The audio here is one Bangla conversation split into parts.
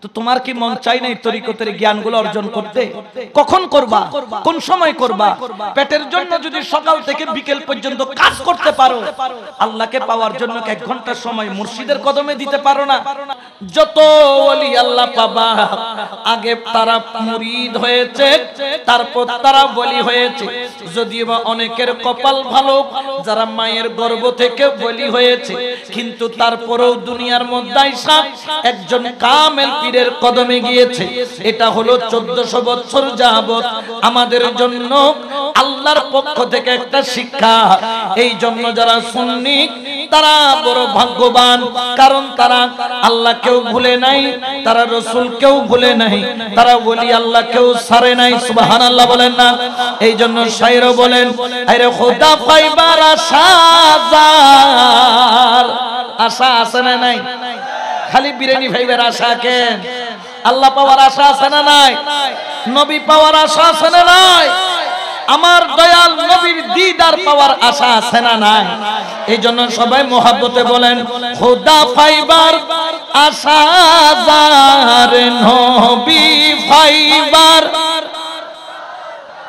তো তোমার কি মন চাই না এই তরিকতের জ্ঞানগুলো অর্জন করতে? কখন করবা, কোন সময় করবা? পেটের জন্য যদি সকাল থেকে বিকেল পর্যন্ত কাজ করতে পারো, আল্লাহকে পাওয়ার জন্য 1 ঘন্টা সময় মুর্শিদের কদমে দিতে পারো না? যত ওলি আল্লাহ পাবা, আগে তারা মুরিদ হয়েছে, তারপর তারা ওলি হয়েছে। যদিও বা অনেকের কপাল ভালো, যারা মায়ের গর্ভ থেকে ওলি হয়েছে, কিন্তু তারপরেও দুনিয়ার মধ্যে আইসা একজন কামেল পীরের কদমে গিয়েছে। এটা হলো 1400 বছর যাবত আমাদের জন্য আল্লাহর পক্ষ থেকে একটা শিক্ষা। এই জন্য যারা সুন্নি তারা বড় ভাগ্যবান, কারণ তারা আল্লাহকেও ভুলে নাই, তারা রাসূলকেও ভুলে নাই, তারা ওলি আল্লাহকেও ছাড়ে নাই। সুবহানাল্লাহ বলেন না? এই জন্য শায়রও বলেন, আরে খোদা পাইবার আশা যার, আশা আছে না নাই? খালি বিরিয়ানি ভাইবার আশা কেন? আল্লাহ পাওয়ার আশা আছে না নাই? নবী পাওয়ার আশা আছে না নাই? আমার দয়াল নবীর দিদার পাওয়ার আশা আছে না নাই? এই জন্য সবাই মোহাব্বতে বলেন, খোদা পাইবার আশা যার, নবী পাইবার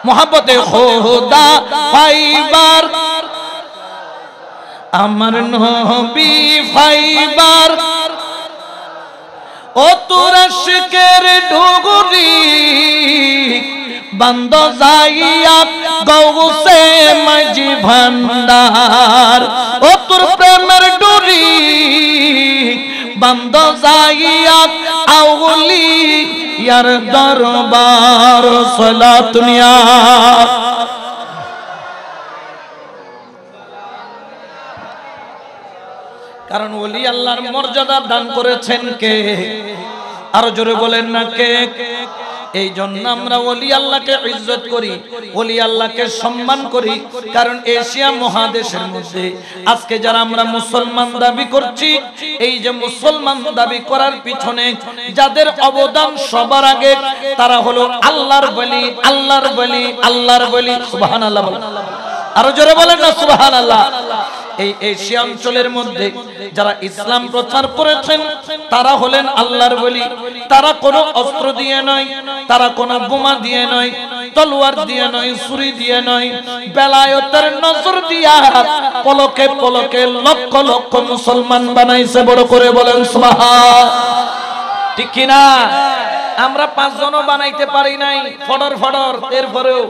মোহাব্বতে, খোদা পাইবার আমার নবী পাইবার, ও তোর আশিকের ডুগরি বন্ধ যাইয়া গৌসে মাঝি ভান্ডার, ও তোর প্রেমের ডুরি বন্ধ যাইয়া আউলিয়ার দরবার। সালাতুনিয়া কারণ ওলি আল্লাহর মর্যাদা দান করেছেন কে? আরো জোরে বলেন না কে? এই জন্য আমরা ওলি আল্লাহকে ইজ্জত করি, ওলি আল্লাহকে সম্মান করি। কারণ এশিয়া মহাদেশের মধ্যে আজকে যারা আমরা মুসলমান দাবি করছি, এই যে মুসলমান দাবি করার পিছনে যাদের অবদান সবার আগে, তারা হলো আল্লাহর ওলি, আল্লাহর ওলি, আল্লাহর ওলি। সুবহানাল্লাহ বলেন, আরো জোরে বলেন না সুবহানাল্লাহ। এই এশিয়া অঞ্চলের মধ্যে যারা ইসলাম প্রচার করেছেন, তারা হলেন আল্লাহর ওলি। তারা কোনো অস্ত্র দিয়ে নয়, তারা কোনো বোমা দিয়ে নয়, তলোয়ার দিয়ে নয়, ছুরি দিয়ে নয়, বেলায়েতের নজর দিয়া পলকে পলকে লক্ষ লক্ষ মুসলমান বানাইছে। বড় করে বলেন সুবহান। ঠিক কি না? আমরা 5 জনও বানাইতে পারি নাই ফডর ফডর, এরপরেও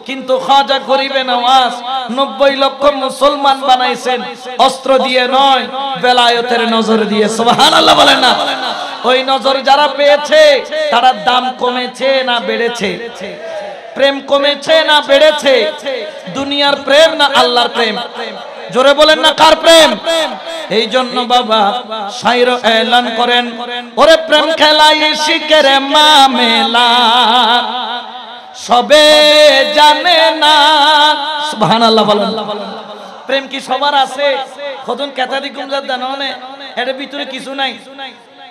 কিন্তু খাজা গরিবে নওয়াজ 90 লক্ষ মুসলমান বানাইছেন, অস্ত্র দিয়ে নয়, বেলায়েতের নজর দিয়ে। সুবহানাল্লাহ বলেন না? ওই নজর যারা পেয়েছে, তারা দাম কমেছে না বেড়েছে? প্রেম কমেছে না বেড়েছে? দুনিয়ার প্রেম না আল্লাহর প্রেম? জোরে বলেন না কার প্রেম? এই জন্য বাবা শায়র এলান করেন, ওরে প্রেম খেলাই শিখের মামেলা সবে জানে না। সুবহানাল্লাহ বলেন। প্রেম কি সবার আছে? কতন কেতাদি কুমজার দাননে এর ভিতরে কিছু নাই,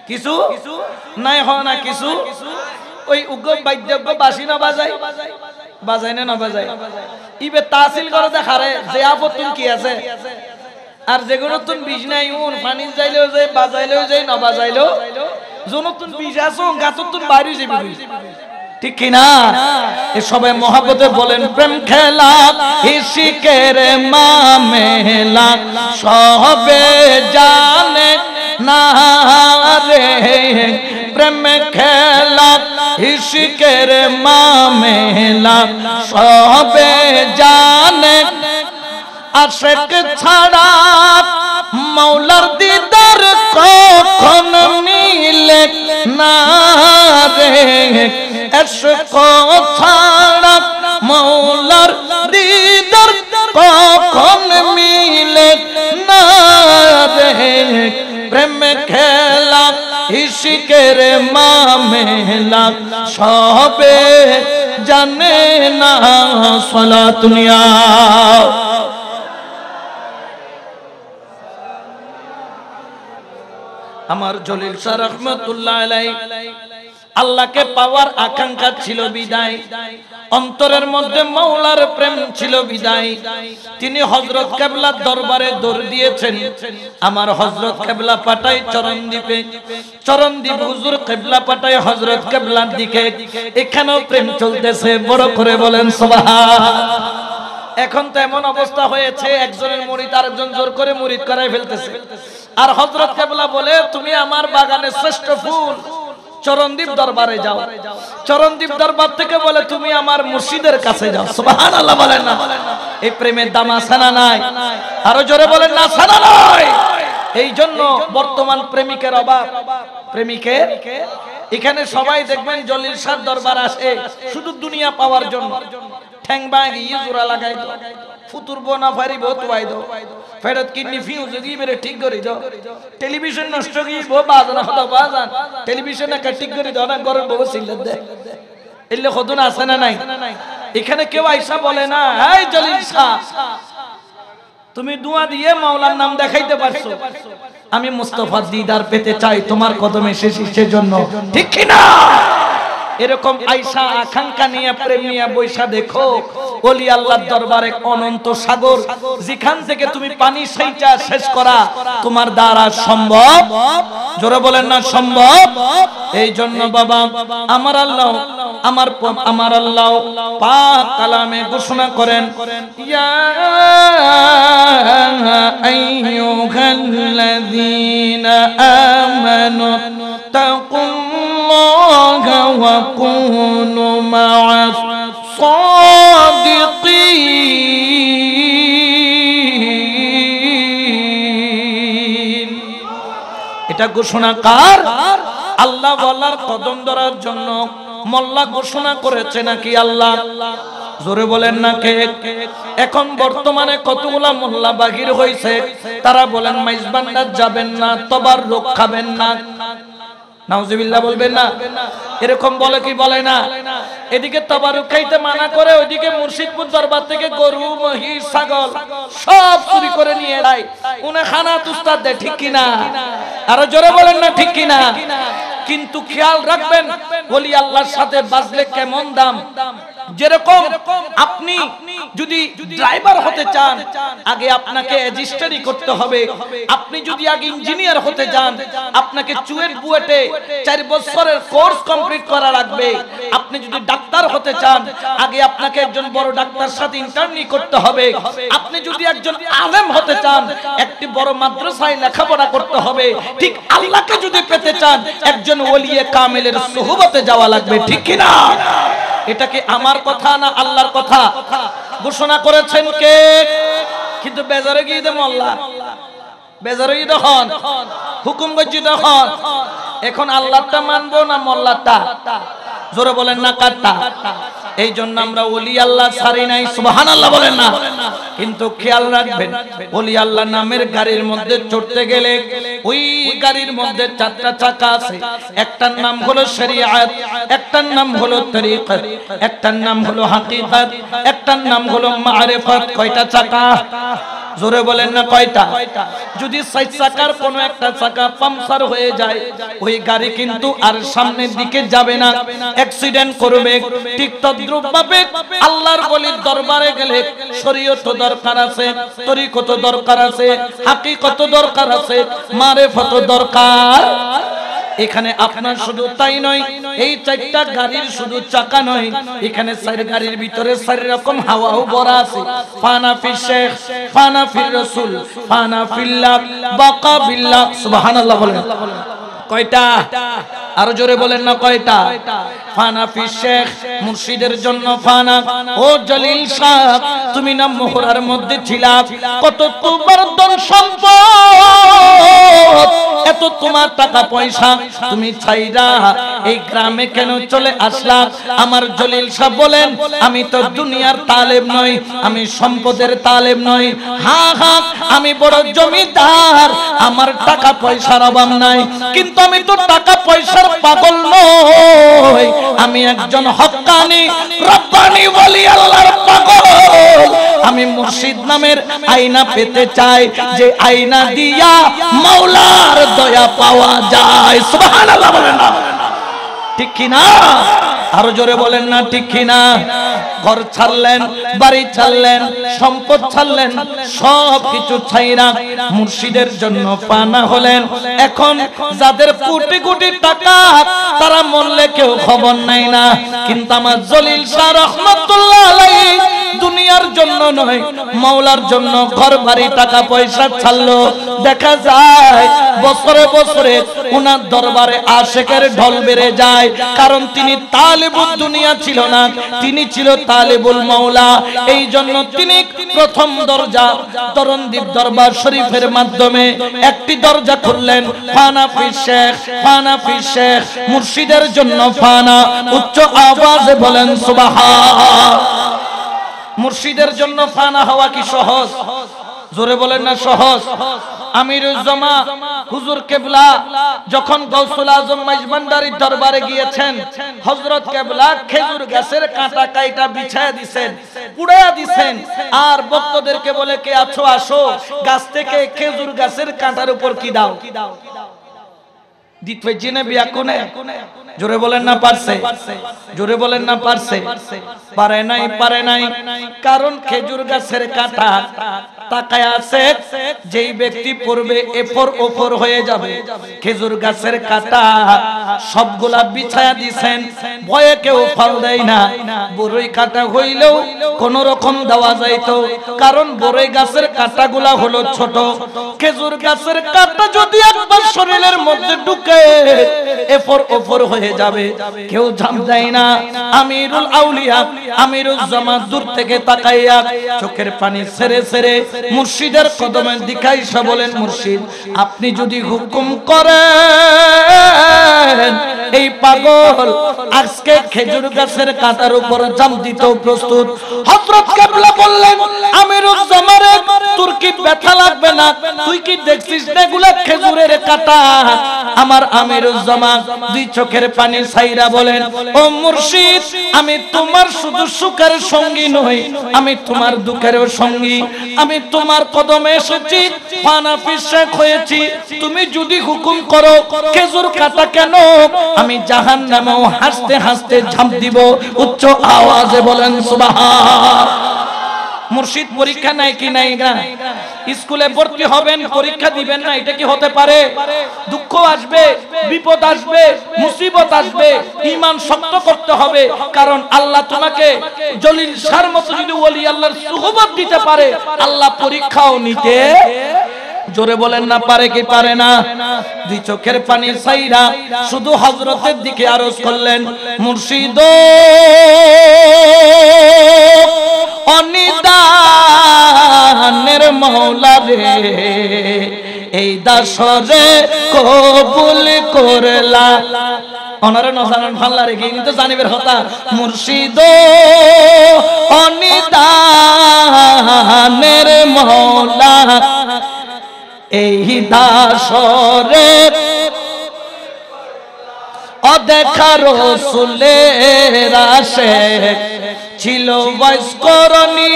কিছু নাই হয় না, কিছু ওই উগ্র বাদ্যজ্ঞ বাসি না বাজাই, বাজাই না বাজাই, ইবে তাসিল করে দেখারে যে আপত্তি কি আছে। আর যেগুলো তুন বিষ নাই, উন পানি যাইলেও যাই, বাজাইলেও যাই, না বাজাইলেও যখন তুন বিষ আছো গাছত তুন বাইরে যাবি। ঠিক কিনা? এ সবাই মহাব্বতে বলেন, প্রেম খেলা ইশিকের মামেলা সবে জানে না রে, প্রেম খেলা ইশিকের মামেলা সবে জানে, আশিক ছাড়া মৌলার দিদার কখন মিলে না রে, আশিক ছাড়া মৌলার দিদার কখন মিলে না রে, প্রেম খেলা ইশিকের মামেলা সবে জানে না। সালাতুনিয়া আমার জলিল শাহ রাহমাতুল্লাহ আলাইহি আল্লাহকে পাওয়ার আকাঙ্ক্ষা ছিল বিদায়, অন্তরের মধ্যে মাওলার প্রেম ছিল বিদায়, তিনি হযরত কিবলার দরবারে দৌড় দিয়েছেন। আমার হযরত কিবলা পাঠায় চরণদ্বীপে, চরণদ্বীপ হুজুর কিবলা পাঠায় হযরত কিবলার দিকে। এখানেও প্রেম চলতেছে, বড় করে বলেন সুবহান। এখন তো এমন অবস্থা হয়েছে, একজনের মুরিদ আরেকজন জোর করে মুরিদ করায় ফেলতেছে। আর হযরত কিবলা বলে, তুমি আমার বাগানের শ্রেষ্ঠ ফুল, চরণদ্বীপ দরবারে যাও। চরণদ্বীপ দরবার থেকে বলে, তুমি আমার মুর্শিদের কাছে যাও। সুবহানাল্লাহ বলেন না? এই প্রেমের দাম আছে না নাই? আরো জোরে বলেন না, আছে না নাই? এই জন্য বর্তমান প্রেমিকের অভাব। প্রেমিকের এখানে সবাই দেখবেন জলিল শাহ দরবার আসে শুধু দুনিয়া পাওয়ার জন্য। ঠ্যাং বাগি জোড়া লাগাই দাও, ফুতুর বোনা ফারিব তোয়াই দাও, ফেরত কিডনি ফিউজ গিয়ে ঠিক করে দাও, টেলিভিশন নষ্ট গিয়ে বো বাজানা হতো বাজান, টেলিভিশন একটা ঠিক করে দাও না, গরম বউ সিল্লাত দেয়। এলে কতন আছে না নাই? এখানে কেউ আইসা বলে না, এই জলিল শাহ তুমি দোয়া দিয়ে মাওলার নাম দেখাইতে পারছো, আমি মুস্তাফার দিদার পেতে চাই, তোমার কদমে এসেছি সেজন্য, ঠিক কি না? এরকম আয়েশা আকাঙ্ক্ষা নিয়ে প্রেম নিয়ে বৈশা দেখো, ওলি আল্লাহর দরবারে অনন্ত সাগর, যেখান থেকে তুমি পানি সেইটা শেষ করা তোমার দ্বারা সম্ভব। জোরে বলেন না সম্ভব? এই জন্য বাবা আমার আল্লাহ আমার আল্লাহ পাক কালামে ঘোষণা করেন, ইয়া আইয়ুহাল্লাযীনা আমানু তাকুল্লাহা ওয়া কুনু মা'আস সাদিকিন। এটা ঘোষণা কার? আল্লাহ ওয়ালার কদম ধরার জন্য মোল্লা ঘোষণা করেছে নাকি আল্লাহ? জোরে বলেন না কে? এখন বর্তমানে কতগুলা মোল্লা বাহির হইছে, তারা বলেন মাইজবান্ডার যাবেন না, তবাররুক খাবেন না। নাউজুবিল্লাহ বলবেন না? এরকম বলে কি বলে না? এদিকে তবারুক খাইতে মানা করে, ওইদিকে মুর্শিদপুর দরবার থেকে গরু মহিষ ছাগল সব চুরি করে নিয়ে যায়, উনি খানা তুস্তাদ দেয়, ঠিক কিনা? আরো জোরে বলেন না ঠিক কিনা? কিন্তু খেয়াল রাখবেন, ওলি আল্লাহর সাথে বাজলে কেমন দাম। যেরকম আপনি যদি ড্রাইভার হতে চান, আগে আপনাকে রেজিস্ট্রি করতে হবে। আপনি যদি আগে ইঞ্জিনিয়ার হতে চান, আপনাকে চুয়েট বুয়েটে 4 বছরের কোর্স কমপ্লিট করা লাগবে। আপনি যদি ডাক্তার হতে চান, আগে আপনাকে একজন বড় ডাক্তার সাথে ইন্টার্নি করতে হবে। আপনি যদি একজন আলেম হতে চান, একটি বড় মাদ্রাসায় লেখাপড়া করতে হবে। ঠিক আল্লাহকে যদি পেতে চান, একজন ওলিয়ে কামেলের সুহবতে যাওয়া লাগবে, ঠিক কি না? এটা কি আমার কথা না আল্লাহর কথা? ঘোষণা করেছেন কে? কিন্তু বেজারে গিয়ে দে মোল্লা, বেজারে গিয়ে হন, হুকুম গজি হন। এখন আল্লাহটা মানবো না মোল্লাটা? জোরে বলেন না কাটটা? এই জন্য আমরা ওলি আল্লাহ ছাড়ি নাই, সুবহানাল্লাহ বলেন না? কিন্তু খেয়াল রাখবেন, ওলি আল্লাহ নামের গাড়ির মধ্যে চড়তে গেলে ওই গাড়ির মধ্যে 4টা চাকা আছে। একটার নাম হলো শরীয়ত, একটার নাম হলো তরিকত, একটার নাম হলো হাকিকত, একটার নাম হলো মারিফত। কয়টা চাকা? জোরে বলেন না কয়টা? যদি 4 চাকার কোনো একটা চাকা পাংচার হয়ে যায়, ওই গাড়ি কিন্তু আর সামনের দিকে যাবে না, অ্যাক্সিডেন্ট করবে। ঠিক তদ্রূপভাবে আল্লাহর ওলির দরবারে গেলে শরীয়ত দরকার আছে, তরিকত দরকার আছে, হাকিকত দরকার আছে, মারিফত দরকার। এখানে আপনার শুধু তাই নয়, এই 4টা গাড়ির শুধু চাকা নয়, এখানে 4 গাড়ির ভিতরে 4 রকম হাওয়াও ভরা আছে। ফানা ফি শেখ, ফানা ফি রাসূল, ফানা ফিল্লাহ, বাকা বিল্লাহ। সুবহানাল্লাহ বলেন। কয়টা? আরো জোরে বলেন না কয়টা? ফানা ফি শেখ, মুর্শিদের জন্য ফানা। ও জলিল শাহ, তুমি না মোহরার মধ্যে ছিলা, কত তোমার ধন সম্পদ, এত তোমার টাকা পয়সা, তুমি ছাইরা এই গ্রামে কেন চলে আসলা? আমার জলিল শাহ বলেন, আমি তো দুনিয়ার তালেব নই, আমি সম্পদের তালেব নই। হ্যাঁ হ্যাঁ, আমি বড় জমিদার, আমার টাকা পয়সার অভাব নাই, কিন্তু আমি তো টাকা পয়সার পাগল নই। আমি একজন হক্কানি রব্বানি ওলি আল্লাহর পাগল। আমি মুর্শিদ নামের আয়না পেতে চাই, যে আয়না দিয়া মাওলার দয়া পাওয়া যায়। সুবহানাল্লাহ বলেন না? ঠিক কি না? আরো জোরে বলেন না ঠিক কি না? ঘর ছাড়লেন, বাড়ি ছাড়লেন, সম্পদ ছাড়লেন, সব কিছু ছাইরা মুর্শিদের জন্য পানা হলেন। এখন যাদের কোটি কোটি টাকা, তারা মরলে কেউ খবর নাই না, কিন্তু আমার জলিল শাহ রহমাতুল্লাহ আলাইহি দুনিয়ার জন্য নয়, মাওলার জন্য ঘর বাড়ি টাকা পয়সা ছাড়লো। দেখা যায় বছরে বছরে উনার দরবারে আশিকের ঢল বেড়ে যায়, কারণ তিনি তালেবুল দুনিয়া ছিল না, তিনি ছিল তালেবুল মাওলা। এই জন্য তিনি প্রথম দরজা তরণদ্বীপ দরবার শরীফের মাধ্যমে একটি দরজা খুললেন, ফানা ফির শেখ, ফানা ফির শেখ, মুর্শিদের জন্য ফানা। উচ্চ আওয়াজে বলেন সুবহান। মুর্শিদের জন্য ফানা হওয়া কি সহজ? জোরে বলেন না সহজ? আমিরুজ্জামা হুজুর কেবলা যখন গাউসুল আজম মাইজভান্ডারির দরবারে গিয়েছেন, হযরত কেবলা খেজুর গাছের কাঁটা কাইটা বিছায়া দিবেন, পুড়ায়া দিবেন, আর ভক্তদেরকে বলে কে আছো আসো, গাছ থেকে খেজুর গাছের কাঁটার উপর কি দাও, দিতে জিনে বিয়া কোনে। জোরে বলেন না পারছে? জোরে বলেন না পারছে? পারে নাই, পারে নাই, কারণ খেজুর গাছের কাঁটা তাকায় আছে, যেই ব্যক্তি পড়বে এফর ওফর হয়ে যাবে। খেজুর গাছের কাঁটা সবগুলা বিছায়া দিছেন, ভয়ে কেউ ফল দেয় না। বড়ই কাঁটা হইলেও কোন রকম দেওয়া যাইতো, কারণ বড়ই গাছের কাঁটাগুলা হলো ছোট। খেজুর গাছের কাঁটা যদি একবার শরীরের মধ্যে ঢুকে এফর ওফর হয়ে যাবে, কেউ জান দেয় না। আমিরুল আউলিয়া আমিরুজ্জামান দূর থেকে তাকাইয়া চোখের পানি ছেড়ে ছেড়ে মুর্শিদের কদমের দিকে আইসা বলেন, মুর্শিদ আপনি যদি হুকুম করেন, এই পাগল আজকে খেজুর গাছের কাঁটার উপর জাম দিতেও প্রস্তুত। হযরত কেবলা বললেন, আমিরুজ্জামানে তোর কি ব্যথা লাগবে না? তুই কি দেখছিস না এগুলা খেজুরের কাঁটা? আমার আমিরুজ্জামান দুই চোখের পানি ছাইরা বলেন, ও মুর্শিদ আমি তোমার শুধু সুখের সঙ্গী নই, আমি তোমার দুঃখেরও সঙ্গী। আমি তোমার কদমে এসেছি, ফানা ফির শেখ হয়েছি। তুমি যদি হুকুম করো, খেজুর কাঁটা কেন, আমি জাহান্নামেও হাসতে হাসতে ঝাঁপ দিব। উচ্চ আওয়াজে বলেন সুবহান। মুর্শিদ পরীক্ষা নাই কি নাই না? স্কুলে ভর্তি হবেন, পরীক্ষা দিবেন না, এটা কি হতে পারে? দুঃখ আসবে, বিপদ আসবে, মুসিবত আসবে, ঈমান শক্ত করতে হবে, কারণ আল্লাহ তোমাকে জলিল শাহর মতো যদি ওলি আল্লাহর সুহবত দিতে পারে, আল্লাহ পরীক্ষাও নিতে। জোরে বলেন না পারে কি পারে না? দুই চোখের পানি ছাইরা শুধু হযরতের দিকে আরজ করলেন, মুর্শিদ অনিদানের মওলা রে, এই দাসরে কবুল করলা। ওনারে নজানান ফাল্লা রেখে কিন্তু জানিবের কথা, মুর্শিদ অনিদানের মওলা, এই দাসরে অদেখা রাসূলের আশিক ছিল বয়স করণী।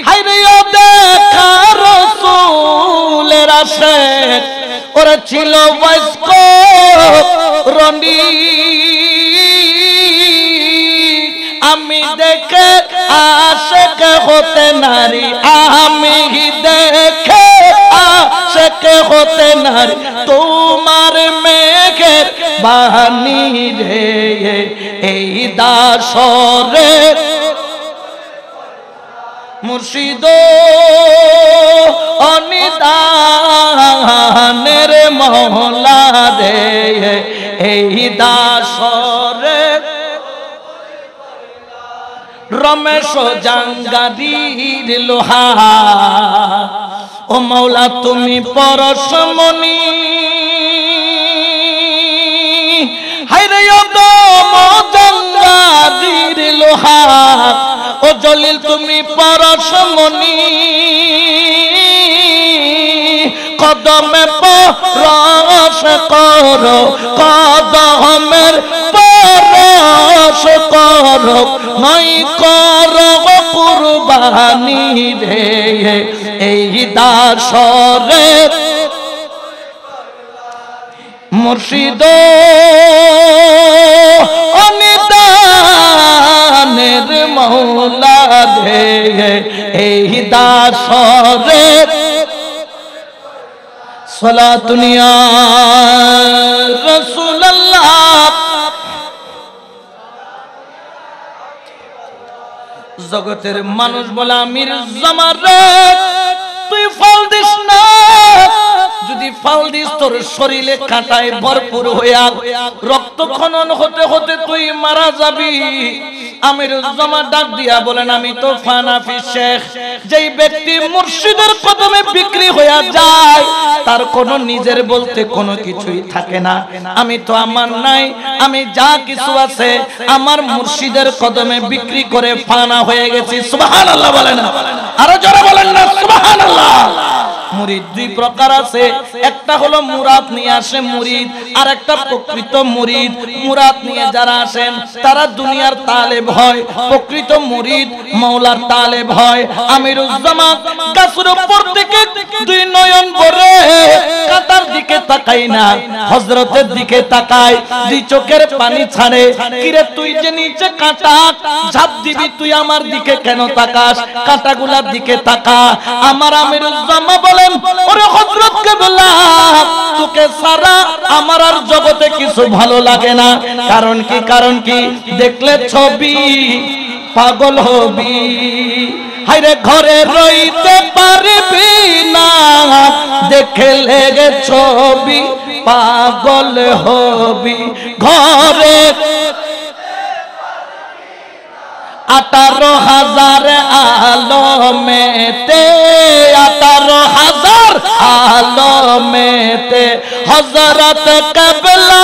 হায়রে অদেখা রাসূলের আশিক ওরা ছিল বয়স করণী। আমি দেখে আশিক হতে নারী, আমি দেখে আশিক হতে নারী, তোমার মেঘের বাণী রে, এই দাসরে মুর্শিদ অনিদানের মওলা রে, এই দাসরে রমেশ জাঙ্গারির লোহা। ও মাওলা তুমি পরশমণি, হায়রে ওদম জাঙ্গারির লোহা। ও জলিল তুমি পরশমণি, কদমে পরশ করো, কদমের পরশ করো, নয় করো কুরবানি রে, এই দাসরে মুর্শিদ অনিদানের মৌলা দে এই দাসরে সালাতুন ইয়া রাসূলুল্লাহ। জগতের মানুষ বলে আমির জামারে তুই ফল দিস না, যদি ফল দিস তোর শরীরে কাঁটায় ভরপুর হইয়া রক্ত খনন হতে হতে তুই মারা যাবি। আমির জামা ডাক দিয়া বলেন আমি তো ফানাফি শেখ। যেই ব্যক্তি মুর্শিদের কদমে বিক্রি হইয়া যায় তার কোনো নিজের বলতে কোনো কিছুই থাকে না। আমি তো আমার নাই, আমি যা কিছু আছে আমার মুর্শিদের কদমে বিক্রি করে ফানা হয়ে গেছি। সুবহানাল্লাহ বলেন, আরো জোরে বলেন না সুবহানাল্লাহ। মুরিদ দুই প্রকার আছে, একটা হলো মুরাদ নিয়ে আসে মুরিদ, আর একটা প্রকৃত মুরিদ। মুরাদ নিয়ে যারা আসেন তারা দুনিয়ার তালেব হয়, প্রকৃত মুরিদ মাওলার তালেব হয়। আমিরুজ্জামা গাছের উপর থেকে দুই নয়ন ভরে কাঁটার দিকে তাকাই না, হযরতের দিকে তাকায়, দুই চোখের পানি ছাড়ে। কিরে তুই যে নিচে কাঁটা ঝাঁপ দিবি, তুই আমার দিকে কেন তাকাস? কাঁটাগুলার দিকে তাকা। আমার আমিরুজ্জামা বলেন ওরে হযরত কেবলা তোকে সারা আমার আর জগতে কিছু ভালো লাগে না। কারণ কি? কারণ কি? দেখলে ছবি পাগল হবি, হায়রে ঘরে রইতে পারবি না, দেখলে ছবি পাগল হবি। ঘরে 18,000 আলমেতে, 18,000 আলমেতে হযরত কেবলা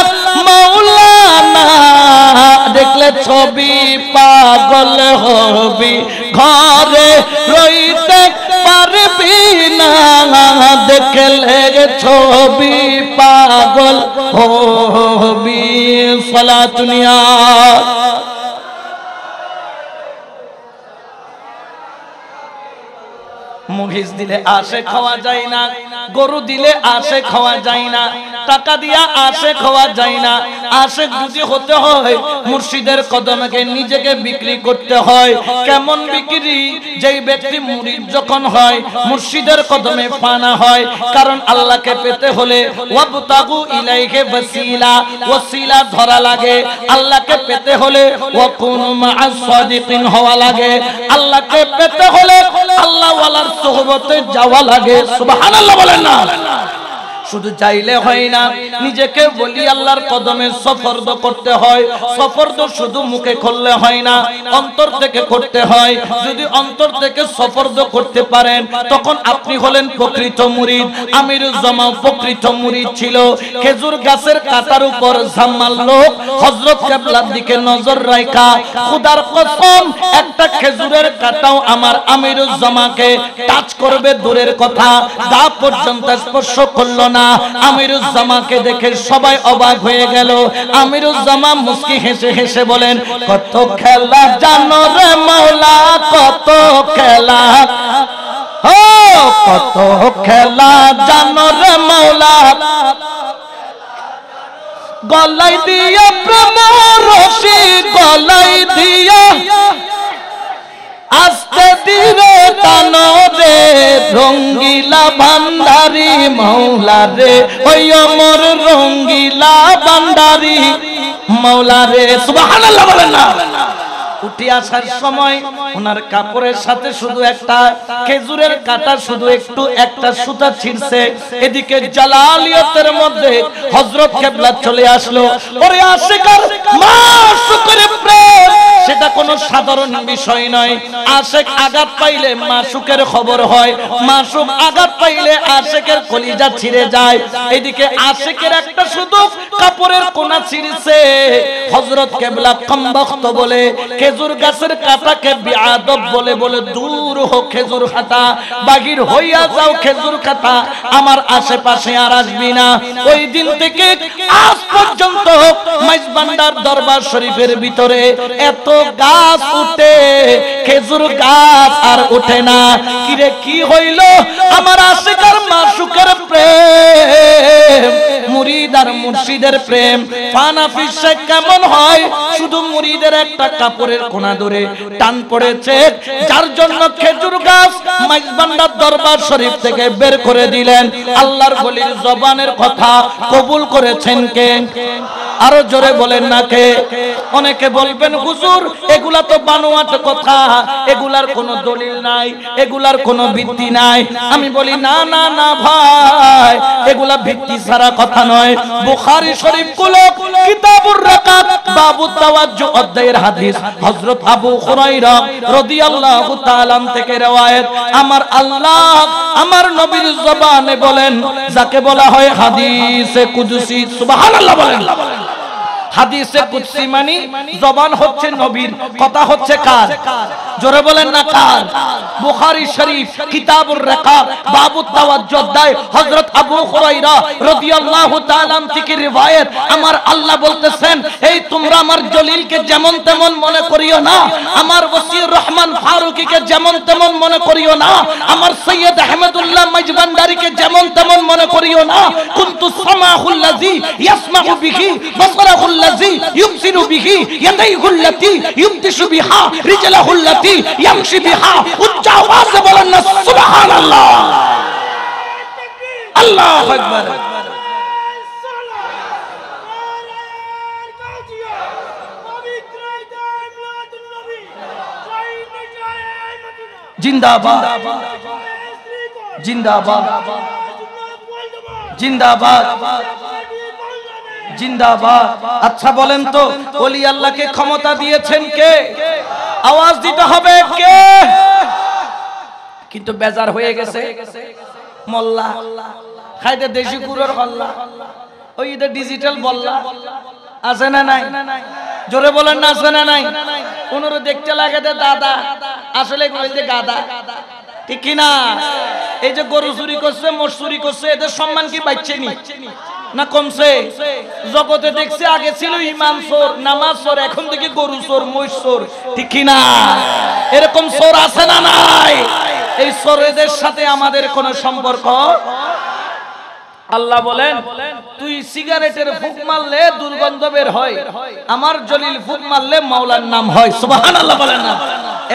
মাওলানা, দেখলে ছবি পাগল হবি। ঘরে রইতে পারবি না, দেখলে ছবি পাগল হবি। সালাতুন ইয়া মহিষ দিলে আসে খাওয়া যায় না, গরু দিলে আসে খাওয়া যায় না, টাকা দিয়া আসে খাওয়া যায় না। আশেক যদি হতে হয় মুর্শিদের কদমে নিজেকে বিক্রি করতে হয়। কেমন বিক্রি? যেই ব্যক্তি মুরিদ যখন হয় মুর্শিদের কদমে ফানা হয়। কারণ আল্লাহকে পেতে হলে ওয়াবতাগু ইলাইহি ওয়াসিলা, ওয়াসিলা ধরা লাগে। আল্লাহকে পেতে হলে ওয়াকুনু মা'আস সাদিকিন হওয়া লাগে। আল্লাহকে পেতে হলে আল্লাহ ওয়ালার সোহবতে যাওয়া লাগে। সুবহানাল্লাহ বলেন না। শুধু চাইলে হয় না, নিজেকে বলি আল্লাহর কদমে সফরদ করতে হয়। সফরদ শুধু মুখে করলে হয় না, অন্তর থেকে করতে হয়। যদি অন্তর থেকে সফরদ করতে পারেন তখন আপনি হলেন প্রকৃত মুরিদ। আমিরুজ্জামান প্রকৃত মুরিদ ছিল। খেজুর গাছের কাটার উপর ঝাম্মাল লোক হযরত কেবলার দিকে নজর রাখা, খোদার কসম একটা খেজুরের কাটাও আমার আমিরুজ্জামানকে টাচ করবে দূরের কথা, গা পর্যন্ত স্পর্শ করল না। আমিরুজ্জামানকে দেখে সবাই অবাক হয়ে গেল। আমিরুজ্জামান মুস্কি হেসে হেসে বলেন কত খেলা জানো রে মাওলা, কত খেলা, ও কত খেলা জানো রে মাওলা, গলাই দিয়া প্রেম রশি, গলাই দিয়া আস্তে ধীরে টানো রে, রঙ্গিলা ভান্ডারি মাওলা রে, ওই আমার রঙ্গিলা ভান্ডারি মাওলা রে। সুবহানাল্লাহ বলেন না। উঠে আসার সময় ওনার কাপড়ের সাথে শুধু একটা খেজুরের কাঁটা, শুধু একটু একটা সুতা ছিঁড়ছে। এদিকে জালালিয়তের মধ্যে হযরত কেবলা চলে আসলো। ওরে আশিকার মাশুকের প্রেম সেটা কোনো সাধারণ বিষয় নয়। আশিক আঘাত পাইলে মাশুকের খবর হয়, মাশুক আঘাত পাইলে আশিকের কলিজা ছিঁড়ে যায়। এদিকে আশিকের একটা শুধু কাপড়ের কোনা ছিঁড়ছে। হযরত কেবলা কমবখ্ত বলে খেজুর গাছের কাঁটাকে বিআদব বলে বলে দূর হো খেজুর কাঁটা, বাগির হইয়া যাও খেজুর কাঁটা, আমার আশেপাশে আর আসবি না। ওই দিন থেকে আজ পর্যন্ত মাইজবান্ডার দরবার শরীফের ভিতরে এত গাছ উঠে, খেজুর গাছ আর উঠে না। কিরে কি হইল? আমার আশিক আর মাশুকের প্রেম, মুরিদ আর মুর্শিদের প্রেম ফানাফিসে কেমন হয়? শুধু মুরিদের একটা কাপড়ের কোনা ধরে টান পড়েছে, যার জন্য খেজুর গাছ মাইজবান্ডার দরবার শরীফ থেকে বের করে দিলেন। আল্লাহর ওলির জবানের কথা কবুল করেছেন কে? আরো জোরে বলেন না কে? অনেকে বলবেন হুজুর এগুলা তো বানোয়াট কথা, এগুলার কোনো দলিল নাই, এগুলার কোনো ভিত্তি নাই। আমি বলি না না না ভাই, এগুলা ভিত্তি ছাড়া কথা নয়। বুখারী শরীফ গুলো কিতাবুর রাকাত বাবুত তাওয়াজ্জু অধ্যায়ের হাদিস, হযরত আবু হুরায়রা রাদিয়াল্লাহু তাআলা থেকে রওয়ায়াত। আমার আল্লাহ আমার নবীর জবানে বলেন, যাকে বলা হয় হাদিসে কুদসি। সুবহানাল্লাহ বলেন। হাদিসে কুদসি মানে জবান হচ্ছে নবীর, কথা হচ্ছে কার? জোরে বলেন না কার? বুখারী শরীফ কিতাবুর রাকাত বাবুত তাওয়াজ্জু অধ্যায় হযরত আবু হুরায়রা রাদিয়াল্লাহু তাআলা থেকে riwayat। আমার আল্লাহ বলতেছেন, এই তোমরা আমার জলিলকে যেমন তেমন মনে করিও না, আমার ওসির রহমান ফারুকীকে যেমন তেমন মনে করিও না, আমার সৈয়দ আহমদুল্লাহ মাইজবান্ডারিকে যেমন তেমন মনে করিও না। কুনতু সামাহুল্লাযী ইয়াসমাউ বিহি, বাসরাহুল্লাযী ইউবসিরু বিহি, ইয়াদাইহুল্লাতী ইউবতিশু বিহা, রিজলাহুল্লাতী ইয়ামশি বিহা। উচ্চ আওয়াজে বলেন না সুবহানাল্লাহ। আল্লাহু আকবার। জিন্দাবাদ জিন্দাবাদ জিন্দাবাদ জিন্দাবাদ। আচ্ছা বলেন তো, ওলি আল্লাহকে ক্ষমতা দিয়েছেন কে? আওয়াজ দিতে হবে কে? কিন্তু বেজার হয়ে গেছে মোল্লা, খাইতে দেশি কুরোর হল্লা, ওই যে ডিজিটাল বল্লা আছে না নাই? জোরে বলেন না আছে না নাই? ওনারও দেখতে লাগে দাদা, আসলে বলতে গাদা, ঠিক কিনা? এই যে গরু চুরি করছে, মোষ চুরি করছে, এদের সম্মান কি বাড়ছে না কমছে? জগতে দেখছে আগে ছিল ইমাম চোর, নামাজ চোর, এখন দেখি গরু চোর, মহিষ চোর, ঠিক কিনা? এরকম চোর আছে না নাই? এই চোরেদের সাথে আমাদের কোনো সম্পর্ক? আল্লাহ বলেন, তুই সিগারেটের ফুঁক মারলে দুর্গন্ধ বের হয়, আমার জলিল ফুঁক মারলে মাওলার নাম হয়। সুবহানাল্লাহ বলেন না?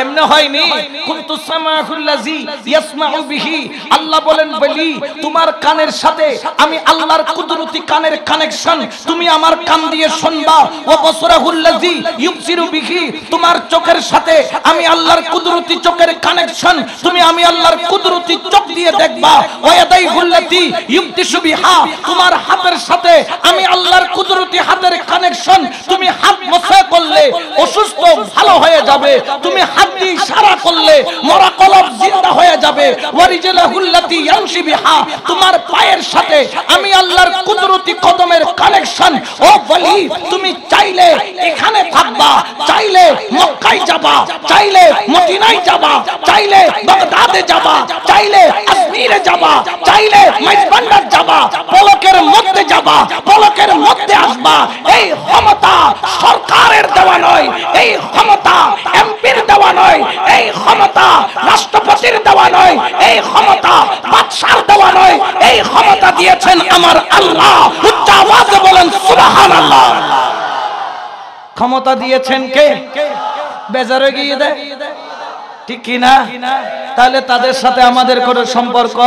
এমনি হয়নি। কুনতু সামাহুল্লাযী ইয়াসমাউ বিহি, আল্লাহ বলেন বলি তোমার কানের সাথে আমি আল্লাহর কুদরতি কানের কানেকশন, তুমি আমার কান দিয়ে শুনবা। ওয়া বাসরাহুল্লাযী ইউবসিরু বিহি, তোমার চোখের সাথে আমি আল্লাহর কুদরতি চোখের কানেকশন, তুমি আমি আল্লাহর কুদরতি চোখ দিয়ে দেখবা। ওয়া ইয়াদাইহুল্লাতী ইউবতিশু বিহা, তোমার হাতের সাথে আমি আল্লাহর কুদরতি হাতের কানেকশন, তুমি হাত মোছা করলে অসুস্থ ভালো হয়ে যাবে, তুমি হাত দিয়ে ইশারা করলে মরা কলব জিন্দা হয়ে যাবে। ওয়ারিজলাহুল্লাতী ইয়ামশি বিহা, তোমার পায়ের সাথে আমি আল্লাহর কুদরতি কদমের কানেকশন। ও বলি তুমি চাইলে এখানে থাকবা, চাইলে মক্কায় যাবা, চাইলে মদিনায় যাবা, চাইলে বাগদাদে যাবা, চাইলে আজমিরে যাবা, চাইলে মাইজবান্ডার যাবা, পলকের মধ্যে যাবা, পলকের মধ্যে আসবা। এই ক্ষমতা সরকারের দেওয়া নয়, এই ক্ষমতা এমপির দেওয়া নয়, এই ক্ষমতা রাষ্ট্রপতির দেওয়া নয়, এই ক্ষমতা বাদশার দেওয়া নয়, এই ক্ষমতা দিয়েছেন আমার আল্লাহ। উচ্চ আওয়াজে বলেন সুবহানাল্লাহ। ক্ষমতা দিয়েছেন কে? বেজারে গিয়ে দেয়, ঠিক কিনা? তাহলে তাদের সাথে আমাদের কোনো সম্পর্ক?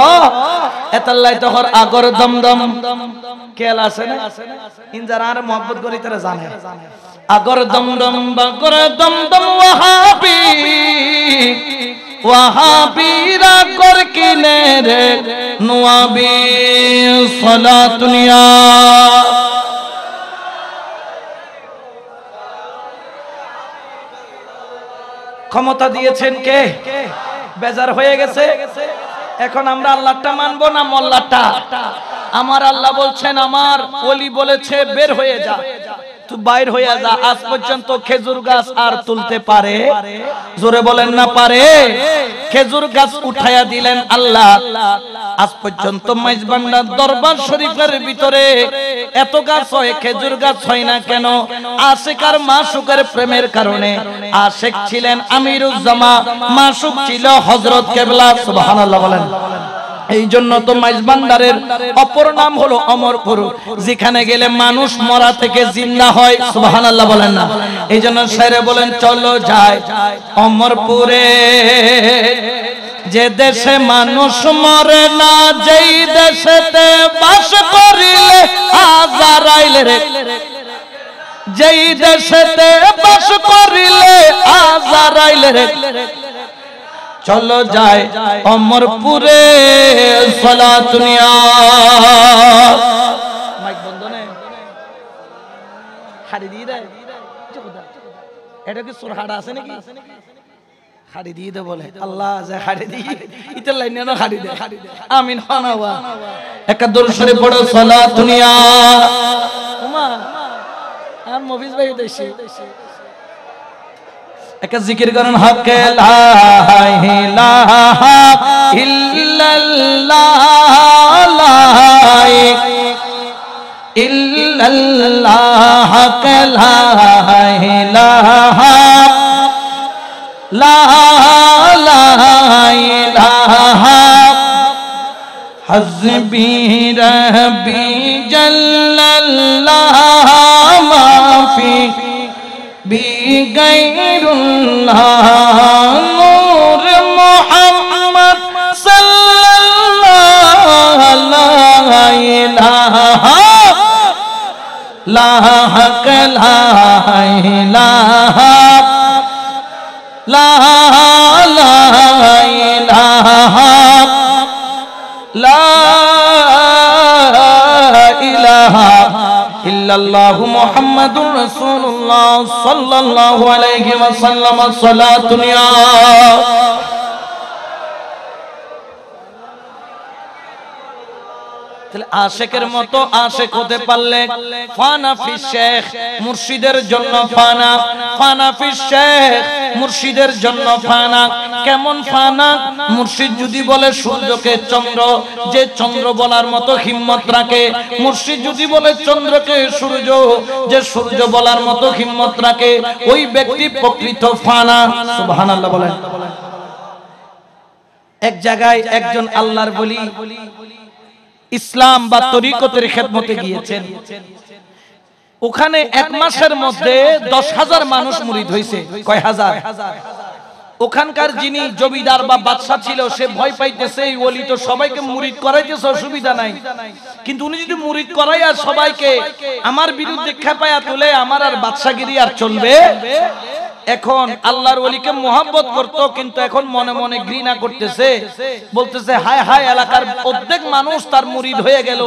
এতাল্লাই তখন আগর দমদম খেয়াল আছে না? ইনজারা আর মোহাম্মত করি তারা জানে আগর দমদম বাগর দমদম ওয়াহাবি ওয়াহাবিরা কর কিনে রে নওয়াবি সালাতুনিয়া। ক্ষমতা দিয়েছেন কে? বেজার হয়ে গেছে। এখন আমরা আল্লাহটা মানবো না মোল্লাটা? আমার আল্লাহ বলছেন, আমার ওলি বলেছে বের হয়ে যা, তুই বাইর হইয়া যা। আজ পর্যন্ত খেজুর গাছ আর তুলতে পারে? জোরে বলেন না পারে? খেজুর গাছ উঠাইয়া দিলেন আল্লাহ। আজ পর্যন্ত মাইজবান্ডার দরবার শরীফের ভিতরে এত গাছ হয়, খেজুর গাছ হয় না কেন? আশিক আর মাসুকের প্রেমের কারণে। আশিক ছিলেন আমিরুজ্জামা, মাসুক ছিল হযরত কেবলা। সুবহানাল্লাহ বলেন। এই জন্য তো মাইজবান্ডারের অপর নাম হলো অমরপুর, যেখানে গেলে মানুষ মরা থেকে জিন্দা হয়। সুবহানাল্লাহ বলেন না? এই জন্য শায়রে বলেন, চলো যায় অমরপুরে, যে দেশে মানুষ মরে না, যেই দেশেতে বাস করিলে আজরাইল রে, যেই দেশেতে বাস করিলে আজরাইল রে, চলো যায় অমরপুরে সালাতুনিয়া। মাইক বন্ধ নে, হাড়ি দিয়ে দেয়। এটা কি সুরহাড়া আছে নাকি? হাড়ি দিয়ে দে বলে আল্লাহ, যে হাড়ি দিয়ে ইতার লাইনে না হাড়ি দে। আমিন হানাওয়া একটা দরুদ শরীফ পড়ো সালাতুনিয়া। ওমা আর মফিজ ভাই দেশে একটা জিকির করেন, হক লা ইলাহা ইল্লাল্লাহ, লা ইল্লাল্লাহ, হক লা ইলাহা, লা ইলাহা, হাসবি রাব্বি জাল্লাল্লাহ, মাফি বিগাইরুল্লাহ, নূর মুহাম্মদ সাল্লাল্লাহু আলাইহি লা হাক লা ইলাহা, লা ইলাহা, লা ইলাহা ইল্লাল্লাহু মুহাম্মাদুর রাসূলুল্লাহ সাল্লাল্লাহু আলাইহি ওয়াসাল্লাম। সালাতুনিয়া। তাহলে আশিকের মতো আশিক হতে পারলে ফানা ফি শেখ, মুর্শিদের জন্য ফানা, ফানা ফি শেখ, মুর্শিদের জন্য ফানা। কেমন ফানা? মুর্শিদ যদি বলে সূর্যকে চন্দ্র, যে চন্দ্র বলার মতো হিম্মত রাখে। মুর্শিদ যদি বলে চন্দ্রকে সূর্য, যে সূর্য বলার মতো হিম্মত রাখে, ওই ব্যক্তি প্রকৃত ফানা। সুবহানাল্লাহ বলেন। এক জায়গায় একজন আল্লাহর ওলি ইসলাম বা তরিকতের খেদমতে গিয়েছেন। ওখানে এক মাসের মধ্যে 10,000 মানুষ মুরিদ হয়েছে। কয় হাজার? ওখানকার যিনি জমিদার বা বাদশা ছিল, সে ভয় পাইতেছে, এই ওলি তো সবাইকে মুরিদ করাইতেছে, অসুবিধা নাই, কিন্তু উনি যদি মুরিদ করাই আর সবাইকে আমার বিরুদ্ধে খেপায়া তুলে, আমার আর বাদশাগিরি আর চলবে? এখন আল্লাহর ওলিকে মোহাব্বত করত, কিন্তু এখন মনে মনে ঘৃণা করতেছে, বলতেছে হায় হায়, এলাকার অর্ধেক মানুষ তার মুরিদ হয়ে গেল,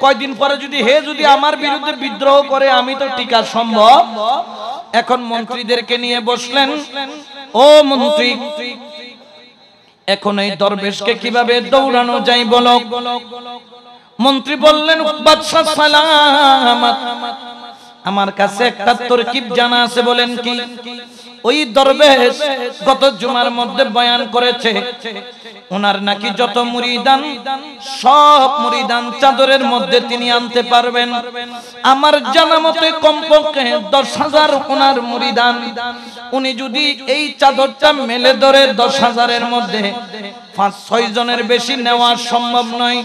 কয়দিন পরে যদি যদি আমার বিরুদ্ধে বিদ্রোহ করে, আমি তো টিকা সম্ভব? এখন মন্ত্রীদেরকে নিয়ে বসলেন, ও মন্ত্রী, এখন এই দরবেশকে কিভাবে দৌড়ানো যায় বলো। মন্ত্রী বললেন, বাদশা সালামত, আমার কাছে একটা তরকিব জানা আছে। বলেন কি? ওই দরবেশ গত জুমার মধ্যে বয়ান করেছে, ওনার নাকি যত মুরিদান, সব মুরিদান চাদরের মধ্যে তিনি আনতে পারবেন। আমার জানা মতে কমপক্ষে 10,000 ওনার মুরিদান। উনি যদি এই চাদরটা মেলে ধরে 10,000-এর মধ্যে 5-6 জনের বেশি নেওয়া সম্ভব নয়,